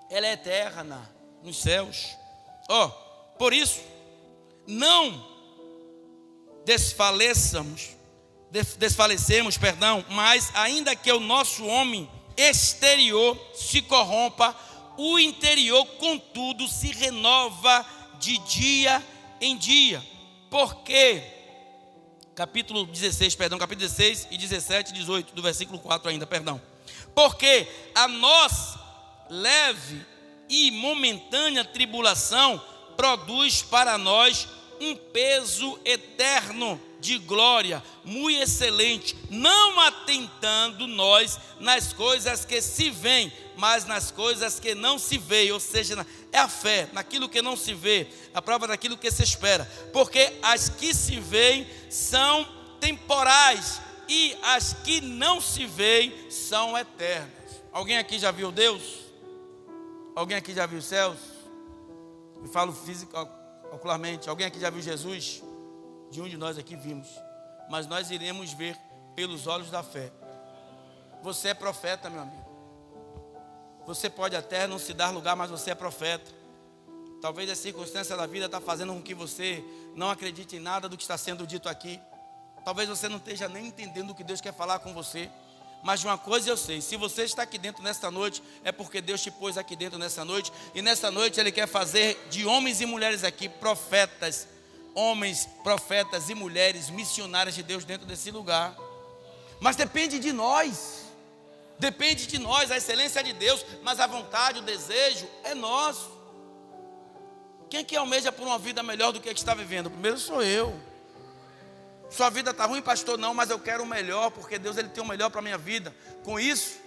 ela é eterna nos céus. Por isso, não desfaleçamos desfalecemos, mas ainda que o nosso homem exterior se corrompa, o interior, contudo, se renova de dia em dia. Porque, capítulo 16 e 17 e 18, do versículo 4 ainda, porque a nossa leve e momentânea tribulação produz para nós um peso eterno de glória, muito excelente, não atentando nós nas coisas que se veem, mas nas coisas que não se veem, ou seja, é a fé, naquilo que não se vê, a prova daquilo que se espera, porque as que se veem são temporais, e as que não se veem são eternas. Alguém aqui já viu Deus? Alguém aqui já viu os céus? Eu falo ocularmente. Alguém aqui já viu Jesus? De um de nós aqui vimos, mas nós iremos ver pelos olhos da fé. Você é profeta, meu amigo. Você pode até não se dar lugar, mas você é profeta. Talvez a circunstância da vida está fazendo com que você não acredite em nada do que está sendo dito aqui. Talvez você não esteja nem entendendo o que Deus quer falar com você. Mas de uma coisa eu sei, se você está aqui dentro nesta noite, é porque Deus te pôs aqui dentro nessa noite. E nessa noite Ele quer fazer de homens e mulheres aqui profetas, homens, profetas e mulheres missionários de Deus dentro desse lugar. Mas depende de nós, a excelência é de Deus, mas a vontade, o desejo é nosso. Quem que almeja por uma vida melhor do que a que está vivendo? Primeiro sou eu. Sua vida está ruim, pastor? Não, mas eu quero o melhor, porque Deus Ele tem o melhor para a minha vida. Com isso,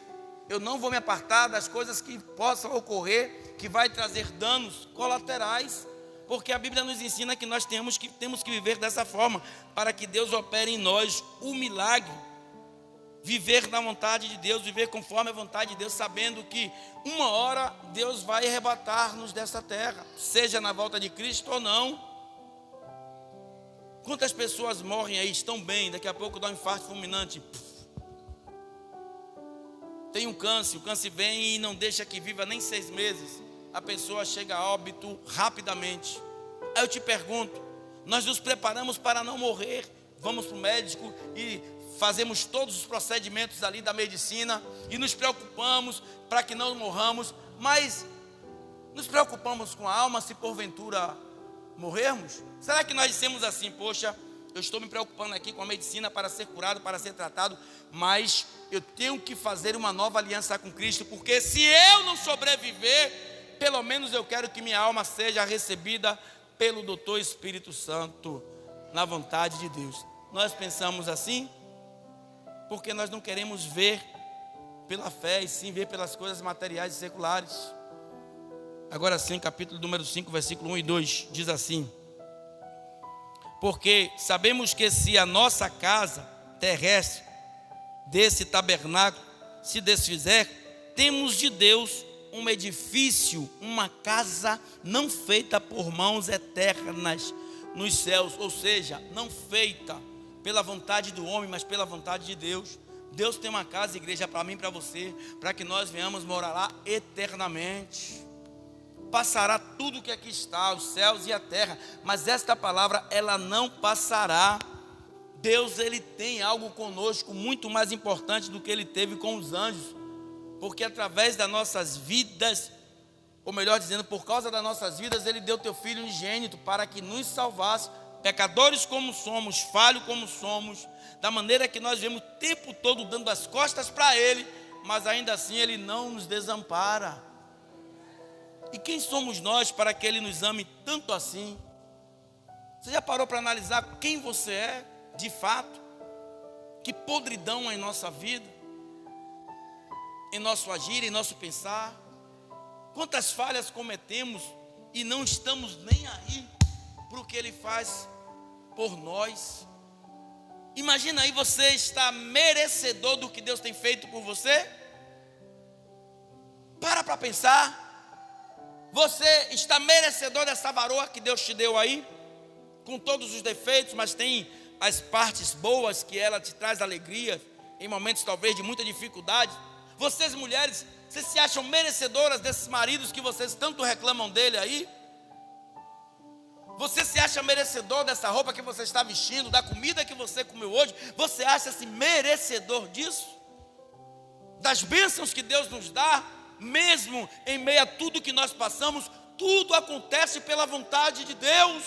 eu não vou me apartar das coisas que possam ocorrer, que vai trazer danos colaterais, porque a Bíblia nos ensina que nós temos que viver dessa forma, para que Deus opere em nós o milagre. Viver na vontade de Deus, viver conforme a vontade de Deus, sabendo que uma hora Deus vai arrebatar-nos dessa terra, seja na volta de Cristo ou não. Quantas pessoas morrem aí, estão bem, daqui a pouco dá um infarto fulminante. Tem um câncer, o câncer vem e não deixa que viva nem 6 meses. A pessoa chega a óbito rapidamente. Aí eu te pergunto, nós nos preparamos para não morrer, vamos para o médico e fazemos todos os procedimentos ali da medicina e nos preocupamos para que não morramos, mas nos preocupamos com a alma se porventura morrermos? Será que nós dissemos assim, poxa, eu estou me preocupando aqui com a medicina para ser curado, para ser tratado, mas eu tenho que fazer uma nova aliança com Cristo, porque se eu não sobreviver, pelo menos eu quero que minha alma seja recebida pelo Doutor Espírito Santo, na vontade de Deus. Nós pensamos assim, porque nós não queremos ver pela fé, e sim ver pelas coisas materiais e seculares. Agora sim, capítulo número 5, versículo 1 e 2, diz assim: porque sabemos que se a nossa casa terrestre desse tabernáculo se desfizer, temos de Deus um edifício, uma casa não feita por mãos eternas nos céus, ou seja, não feita pela vontade do homem, mas pela vontade de Deus. Deus tem uma casa, igreja, para mim e para você, para que nós venhamos morar lá eternamente. Passará tudo que aqui está, os céus e a terra, mas esta palavra, ela não passará. Deus, Ele tem algo conosco muito mais importante do que Ele teve com os anjos, porque através das nossas vidas, ou melhor dizendo, por causa das nossas vidas, Ele deu teu Filho unigênito para que nos salvasse, pecadores como somos, falhos como somos, da maneira que nós vemos o tempo todo dando as costas para Ele, mas ainda assim Ele não nos desampara. E quem somos nós para que Ele nos ame tanto assim? Você já parou para analisar quem você é, de fato? Que podridão em nossa vida, em nosso agir, em nosso pensar. Quantas falhas cometemos e não estamos nem aí para o que Ele faz por nós. Imagina aí, você está merecedor do que Deus tem feito por você? Para pensar. Você está merecedor dessa varoa que Deus te deu aí, com todos os defeitos, mas tem as partes boas que ela te traz alegria, em momentos talvez de muita dificuldade. Vocês mulheres, vocês se acham merecedoras desses maridos que vocês tanto reclamam dele aí? Você se acha merecedor dessa roupa que você está vestindo, da comida que você comeu hoje? Você acha-se merecedor disso? Das bênçãos que Deus nos dá, mesmo em meio a tudo que nós passamos, tudo acontece pela vontade de Deus.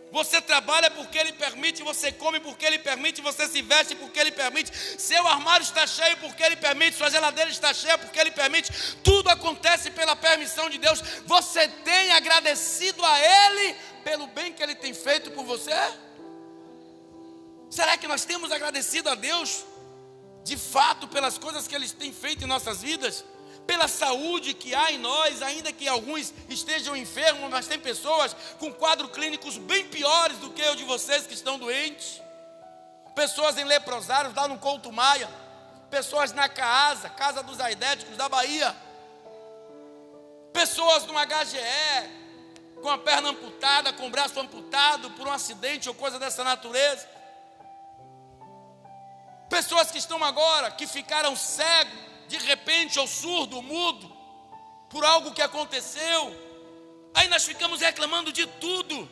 Você trabalha porque Ele permite, você come porque Ele permite, você se veste porque Ele permite, seu armário está cheio porque Ele permite, sua geladeira está cheia porque Ele permite, tudo acontece pela permissão de Deus. Você tem agradecido a Ele pelo bem que Ele tem feito por você? Será que nós temos agradecido a Deus de fato pelas coisas que Ele tem feito em nossas vidas? Pela saúde que há em nós, ainda que alguns estejam enfermos, mas tem pessoas com quadros clínicos bem piores do que o de vocês que estão doentes. Pessoas em leprosários, lá no Couto Maia. Pessoas na CAASA, Casa dos Aidéticos da Bahia. Pessoas no HGE, com a perna amputada, com o braço amputado por um acidente ou coisa dessa natureza. Pessoas que estão agora, que ficaram cegos, de repente, ou surdo, mudo, por algo que aconteceu. Aí nós ficamos reclamando de tudo.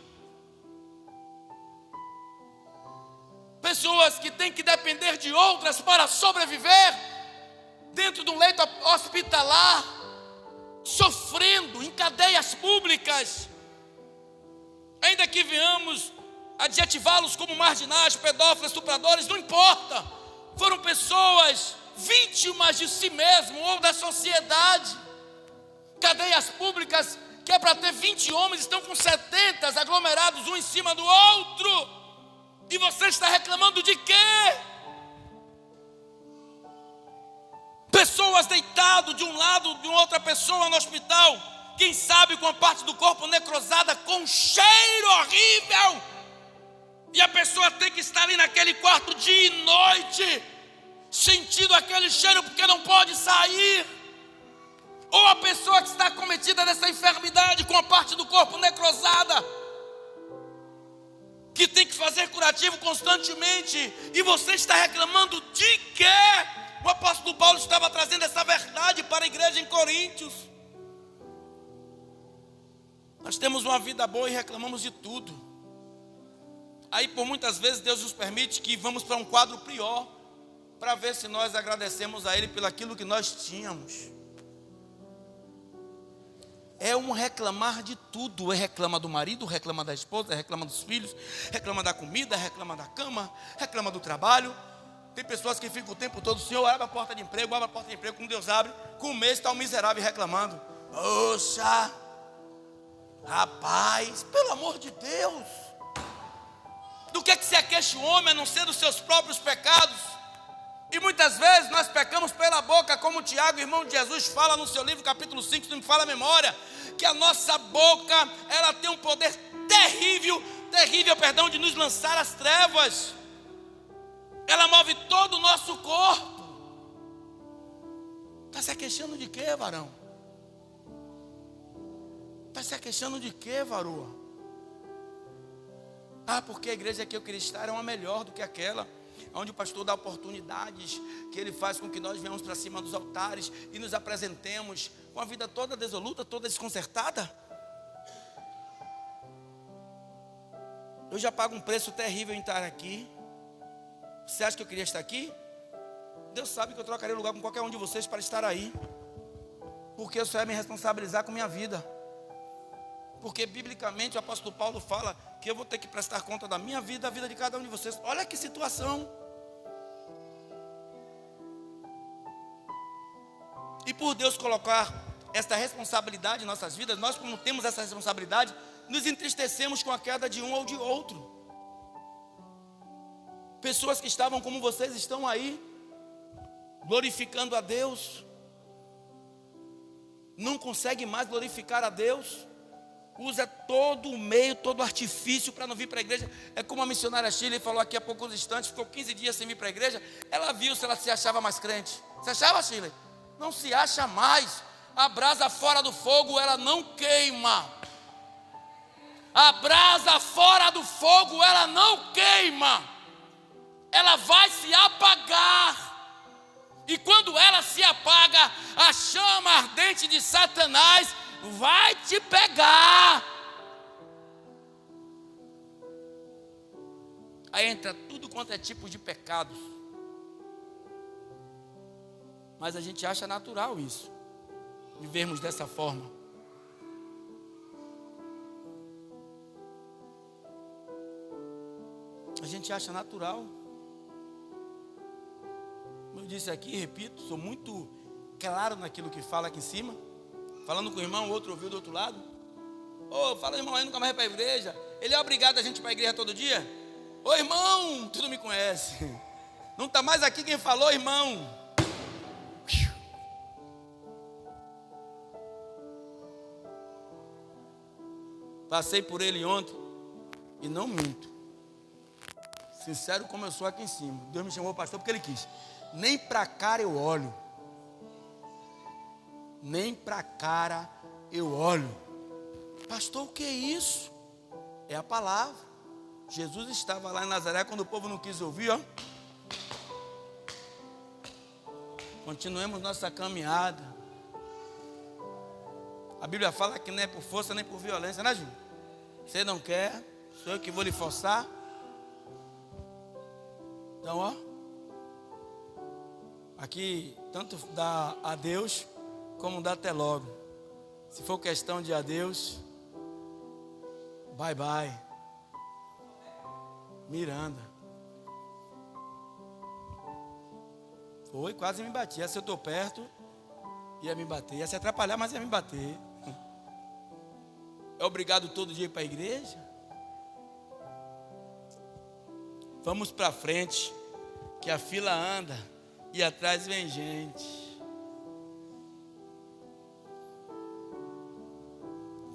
Pessoas que têm que depender de outras para sobreviver, dentro de um leito hospitalar, sofrendo em cadeias públicas. Ainda que venhamos adjetivá-los como marginais, pedófilos, estupradores, não importa. Foram pessoas vítimas de si mesmo ou da sociedade. Cadeias públicas que é para ter 20 homens, estão com 70 aglomerados um em cima do outro. E você está reclamando de quê? Pessoas deitadas de um lado de outra pessoa no hospital, quem sabe com a parte do corpo necrosada, com cheiro horrível, e a pessoa tem que estar ali naquele quarto dia e noite, sentindo aquele cheiro porque não pode sair. Ou a pessoa que está acometida dessa enfermidade com a parte do corpo necrosada, que tem que fazer curativo constantemente, e você está reclamando de quê? O apóstolo Paulo estava trazendo essa verdade para a igreja em Coríntios. Nós temos uma vida boa e reclamamos de tudo. Aí por muitas vezes Deus nos permite que vamos para um quadro pior, para ver se nós agradecemos a Ele pelo aquilo que nós tínhamos. É um reclamar de tudo. Reclama do marido, reclama da esposa, reclama dos filhos, reclama da comida, reclama da cama, reclama do trabalho. Tem pessoas que ficam o tempo todo: Senhor, abre a porta de emprego, abre a porta de emprego. Como Deus abre, com um mês está um miserável reclamando. Poxa, rapaz, pelo amor de Deus, do que se aqueixa o homem a não ser dos seus próprios pecados? E muitas vezes nós pecamos pela boca, como Tiago, irmão de Jesus, fala no seu livro, capítulo 5, se não me falha a memória, que a nossa boca, ela tem um poder terrível, de nos lançar às trevas. Ela move todo o nosso corpo. Está se queixando de quê, varão? Está se queixando de quê, varoa? Ah, porque a igreja que eu queria estar é uma melhor do que aquela, onde o pastor dá oportunidades, que ele faz com que nós venhamos para cima dos altares e nos apresentemos com a vida toda dissoluta, toda desconcertada. Eu já pago um preço terrível em estar aqui. Você acha que eu queria estar aqui? Deus sabe que eu trocaria lugar com qualquer um de vocês para estar aí, porque eu só ia me responsabilizar com minha vida. Porque biblicamente o apóstolo Paulo fala que eu vou ter que prestar conta da minha vida, da vida de cada um de vocês. Olha que situação. E por Deus colocar esta responsabilidade em nossas vidas, nós, como temos essa responsabilidade, nos entristecemos com a queda de um ou de outro. Pessoas que estavam como vocês estão aí, glorificando a Deus, não conseguem mais glorificar a Deus, usa todo o meio, todo o artifício para não vir para a igreja. É como a missionária Shirley falou aqui há poucos instantes, ficou 15 dias sem vir para a igreja. Ela viu se ela se achava mais crente. Você achava, Shirley? Não se acha mais. A brasa fora do fogo, ela não queima. A brasa fora do fogo, ela não queima. Ela vai se apagar. E quando ela se apaga, a chama ardente de Satanás vai te pegar. Aí entra tudo quanto é tipo de pecados. Mas a gente acha natural isso, vivermos dessa forma. A gente acha natural. Como eu disse aqui, repito, sou muito claro naquilo que fala aqui em cima. Falando com o irmão, o outro ouviu do outro lado. Ô, fala irmão, aí nunca mais vai para a igreja. Ele é obrigado a gente ir para a igreja todo dia? Ô irmão, tu não me conhece. Não está mais aqui quem falou, irmão. Passei por ele ontem e não minto. Sincero como eu sou aqui em cima. Deus me chamou pastor porque ele quis. Nem para cara eu olho. Nem para cara eu olho. Pastor, o que é isso? É a palavra. Jesus estava lá em Nazaré quando o povo não quis ouvir, ó. Continuemos nossa caminhada. A Bíblia fala que não é por força nem por violência, né, Ju? Você não quer, sou eu que vou lhe forçar. Então, ó. Aqui, tanto dá a Deus, como dá até logo. Se for questão de adeus, bye bye. Miranda. Foi, quase me bati. Se eu estou perto, ia me bater. Ia se atrapalhar, mas ia me bater. É obrigado todo dia ir para a igreja? Vamos para frente, que a fila anda e atrás vem gente.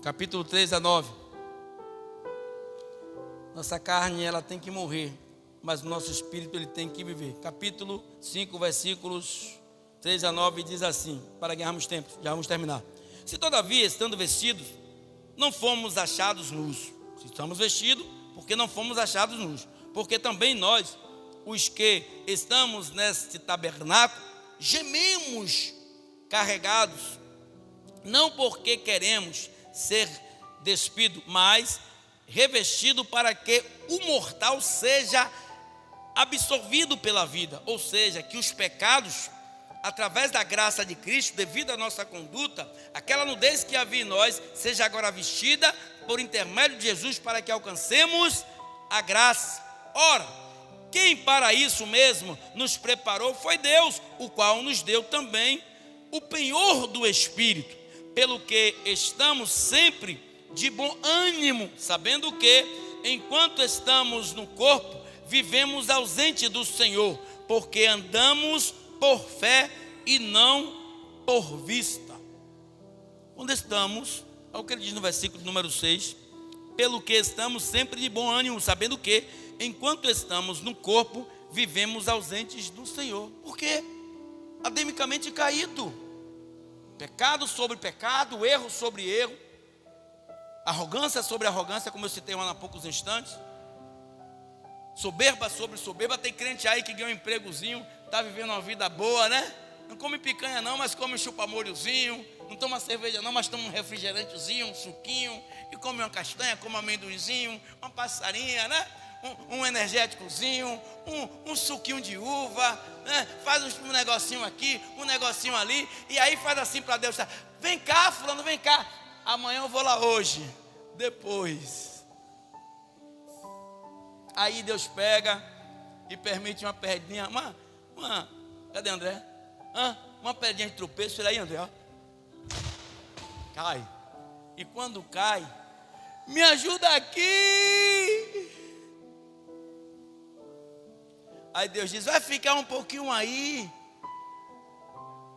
Capítulo 3 a 9. Nossa carne, ela tem que morrer, mas o nosso espírito, ele tem que viver. Capítulo 5, versículos 3 a 9 diz assim, para ganharmos tempo, já vamos terminar. Se todavia, estando vestidos, não fomos achados nus. Se estamos vestidos, porque não fomos achados nus. Porque também nós, os que estamos neste tabernáculo, gememos carregados, não porque queremos ser despido, mas revestido para que o mortal seja absorvido pela vida. Ou seja, que os pecados, através da graça de Cristo, devido à nossa conduta, aquela nudez que havia em nós, seja agora vestida por intermédio de Jesus, para que alcancemos a graça. Ora, quem para isso mesmo nos preparou foi Deus, o qual nos deu também o penhor do Espírito, pelo que estamos sempre de bom ânimo, sabendo que, enquanto estamos no corpo, vivemos ausente do Senhor, porque andamos por fé e não por vista. Quando estamos, é o que ele diz no versículo número 6, pelo que estamos sempre de bom ânimo, sabendo que, enquanto estamos no corpo, vivemos ausentes do Senhor. Por quê? Ademicamente caído. Pecado sobre pecado, erro sobre erro, arrogância sobre arrogância, como eu citei há poucos instantes, soberba sobre soberba. Tem crente aí que ganhou um empregozinho, está vivendo uma vida boa, né? Não come picanha não, mas come chupa-molhozinho. Não toma cerveja não, mas toma um refrigerantezinho, um suquinho. E come uma castanha, come um amendoinzinho, uma passarinha, né? Um energéticozinho, um suquinho de uva, né? Faz um negocinho aqui, um negocinho ali. E aí faz assim para Deus, tá? Vem cá, fulano, vem cá. Amanhã eu vou lá hoje, depois. Aí Deus pega e permite uma pedrinha, cadê André? Uma pedrinha de tropeço, olha aí André, ó. Cai. E quando cai, me ajuda aqui. Aí Deus diz, vai ficar um pouquinho aí,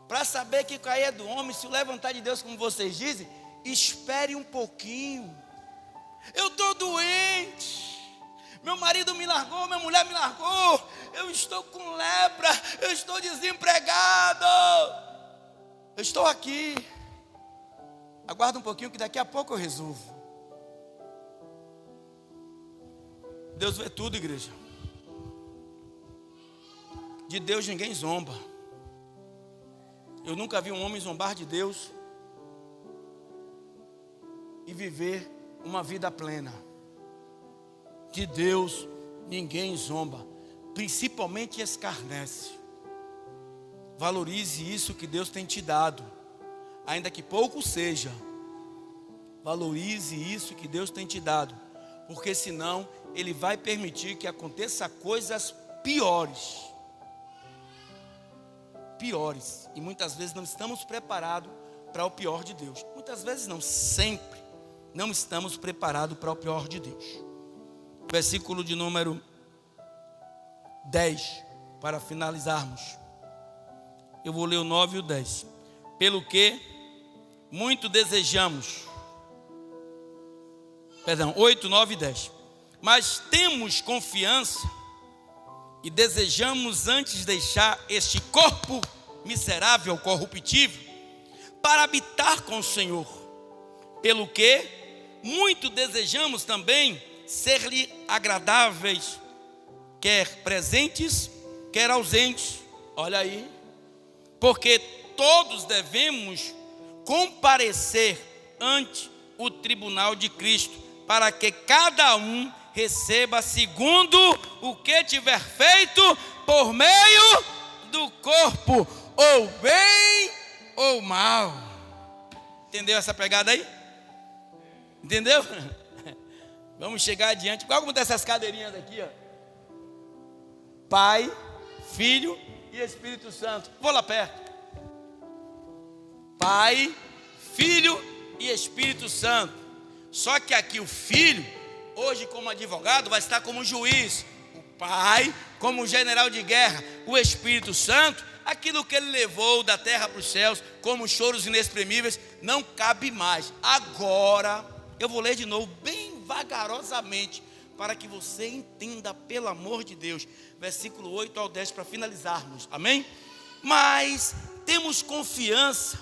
para saber que cair é do homem. Se o levantar de Deus, como vocês dizem, espere um pouquinho. Eu estou doente, meu marido me largou, minha mulher me largou, eu estou com lepra, eu estou desempregado, eu estou aqui. Aguarda um pouquinho que daqui a pouco eu resolvo. Deus vê tudo, igreja. De Deus ninguém zomba. Eu nunca vi um homem zombar de Deus e viver uma vida plena. De Deus ninguém zomba, principalmente escarnece. Valorize isso que Deus tem te dado, ainda que pouco seja. Valorize isso que Deus tem te dado, porque senão Ele vai permitir que aconteça coisas piores. Piores. E muitas vezes não estamos preparados para o pior de Deus. Muitas vezes não, sempre não estamos preparados para o pior de Deus. Versículo de número 10, para finalizarmos. Eu vou ler o 9 e o 10. Pelo que muito desejamos. 8, 9 e 10. Mas temos confiança e desejamos antes deixar este corpo miserável, corruptível, para habitar com o Senhor. Pelo que muito desejamos também ser-lhe agradáveis, quer presentes, quer ausentes. Olha aí. Porque todos devemos comparecer ante o tribunal de Cristo, para que cada um receba segundo o que tiver feito por meio do corpo, ou bem ou mal. Entendeu essa pegada aí? Entendeu? Vamos chegar adiante. Qual uma dessas cadeirinhas aqui, ó? Pai, Filho e Espírito Santo. Vou lá perto. Pai, Filho e Espírito Santo. Só que aqui o Filho, hoje como advogado, vai estar como juiz. O Pai, como general de guerra. O Espírito Santo, aquilo que ele levou da terra para os céus, como choros inexprimíveis, não cabe mais. Agora, eu vou ler de novo, bem vagarosamente, para que você entenda, pelo amor de Deus. Versículo 8 ao 10, para finalizarmos. Amém? Mas temos confiança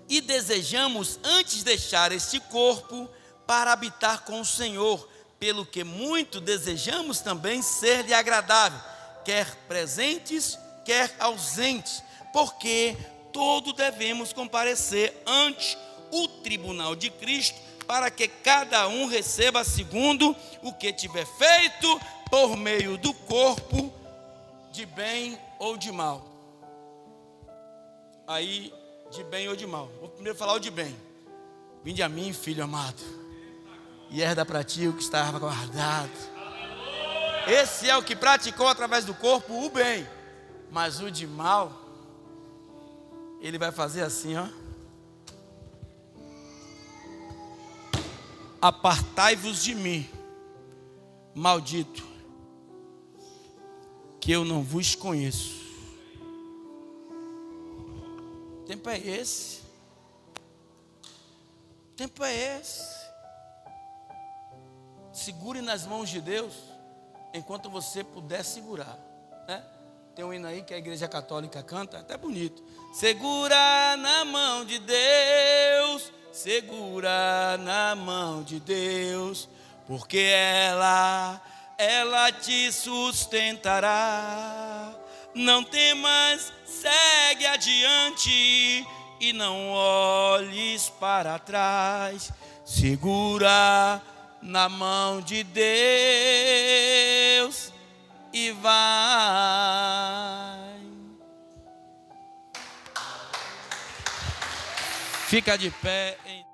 e desejamos antes deixar este corpo para habitar com o Senhor, pelo que muito desejamos também ser-lhe agradável, quer presentes, quer ausentes, porque todos devemos comparecer ante o tribunal de Cristo, para que cada um receba segundo o que tiver feito por meio do corpo, de bem ou de mal. Aí, de bem ou de mal. Vou primeiro falar o de bem. Vinde a mim, filho amado, e herda para ti o que estava guardado. Esse é o que praticou através do corpo o bem. Mas o de mal, ele vai fazer assim, ó. Apartai-vos de mim, maldito, que eu não vos conheço. O tempo é esse. O tempo é esse. Segure nas mãos de Deus, enquanto você puder segurar, né? Tem um hino aí que a Igreja Católica canta, até bonito. Segura na mão de Deus, segura na mão de Deus, porque ela te sustentará. Não temas, segue adiante e não olhes para trás. Segura na mão de Deus e vai. Fica de pé em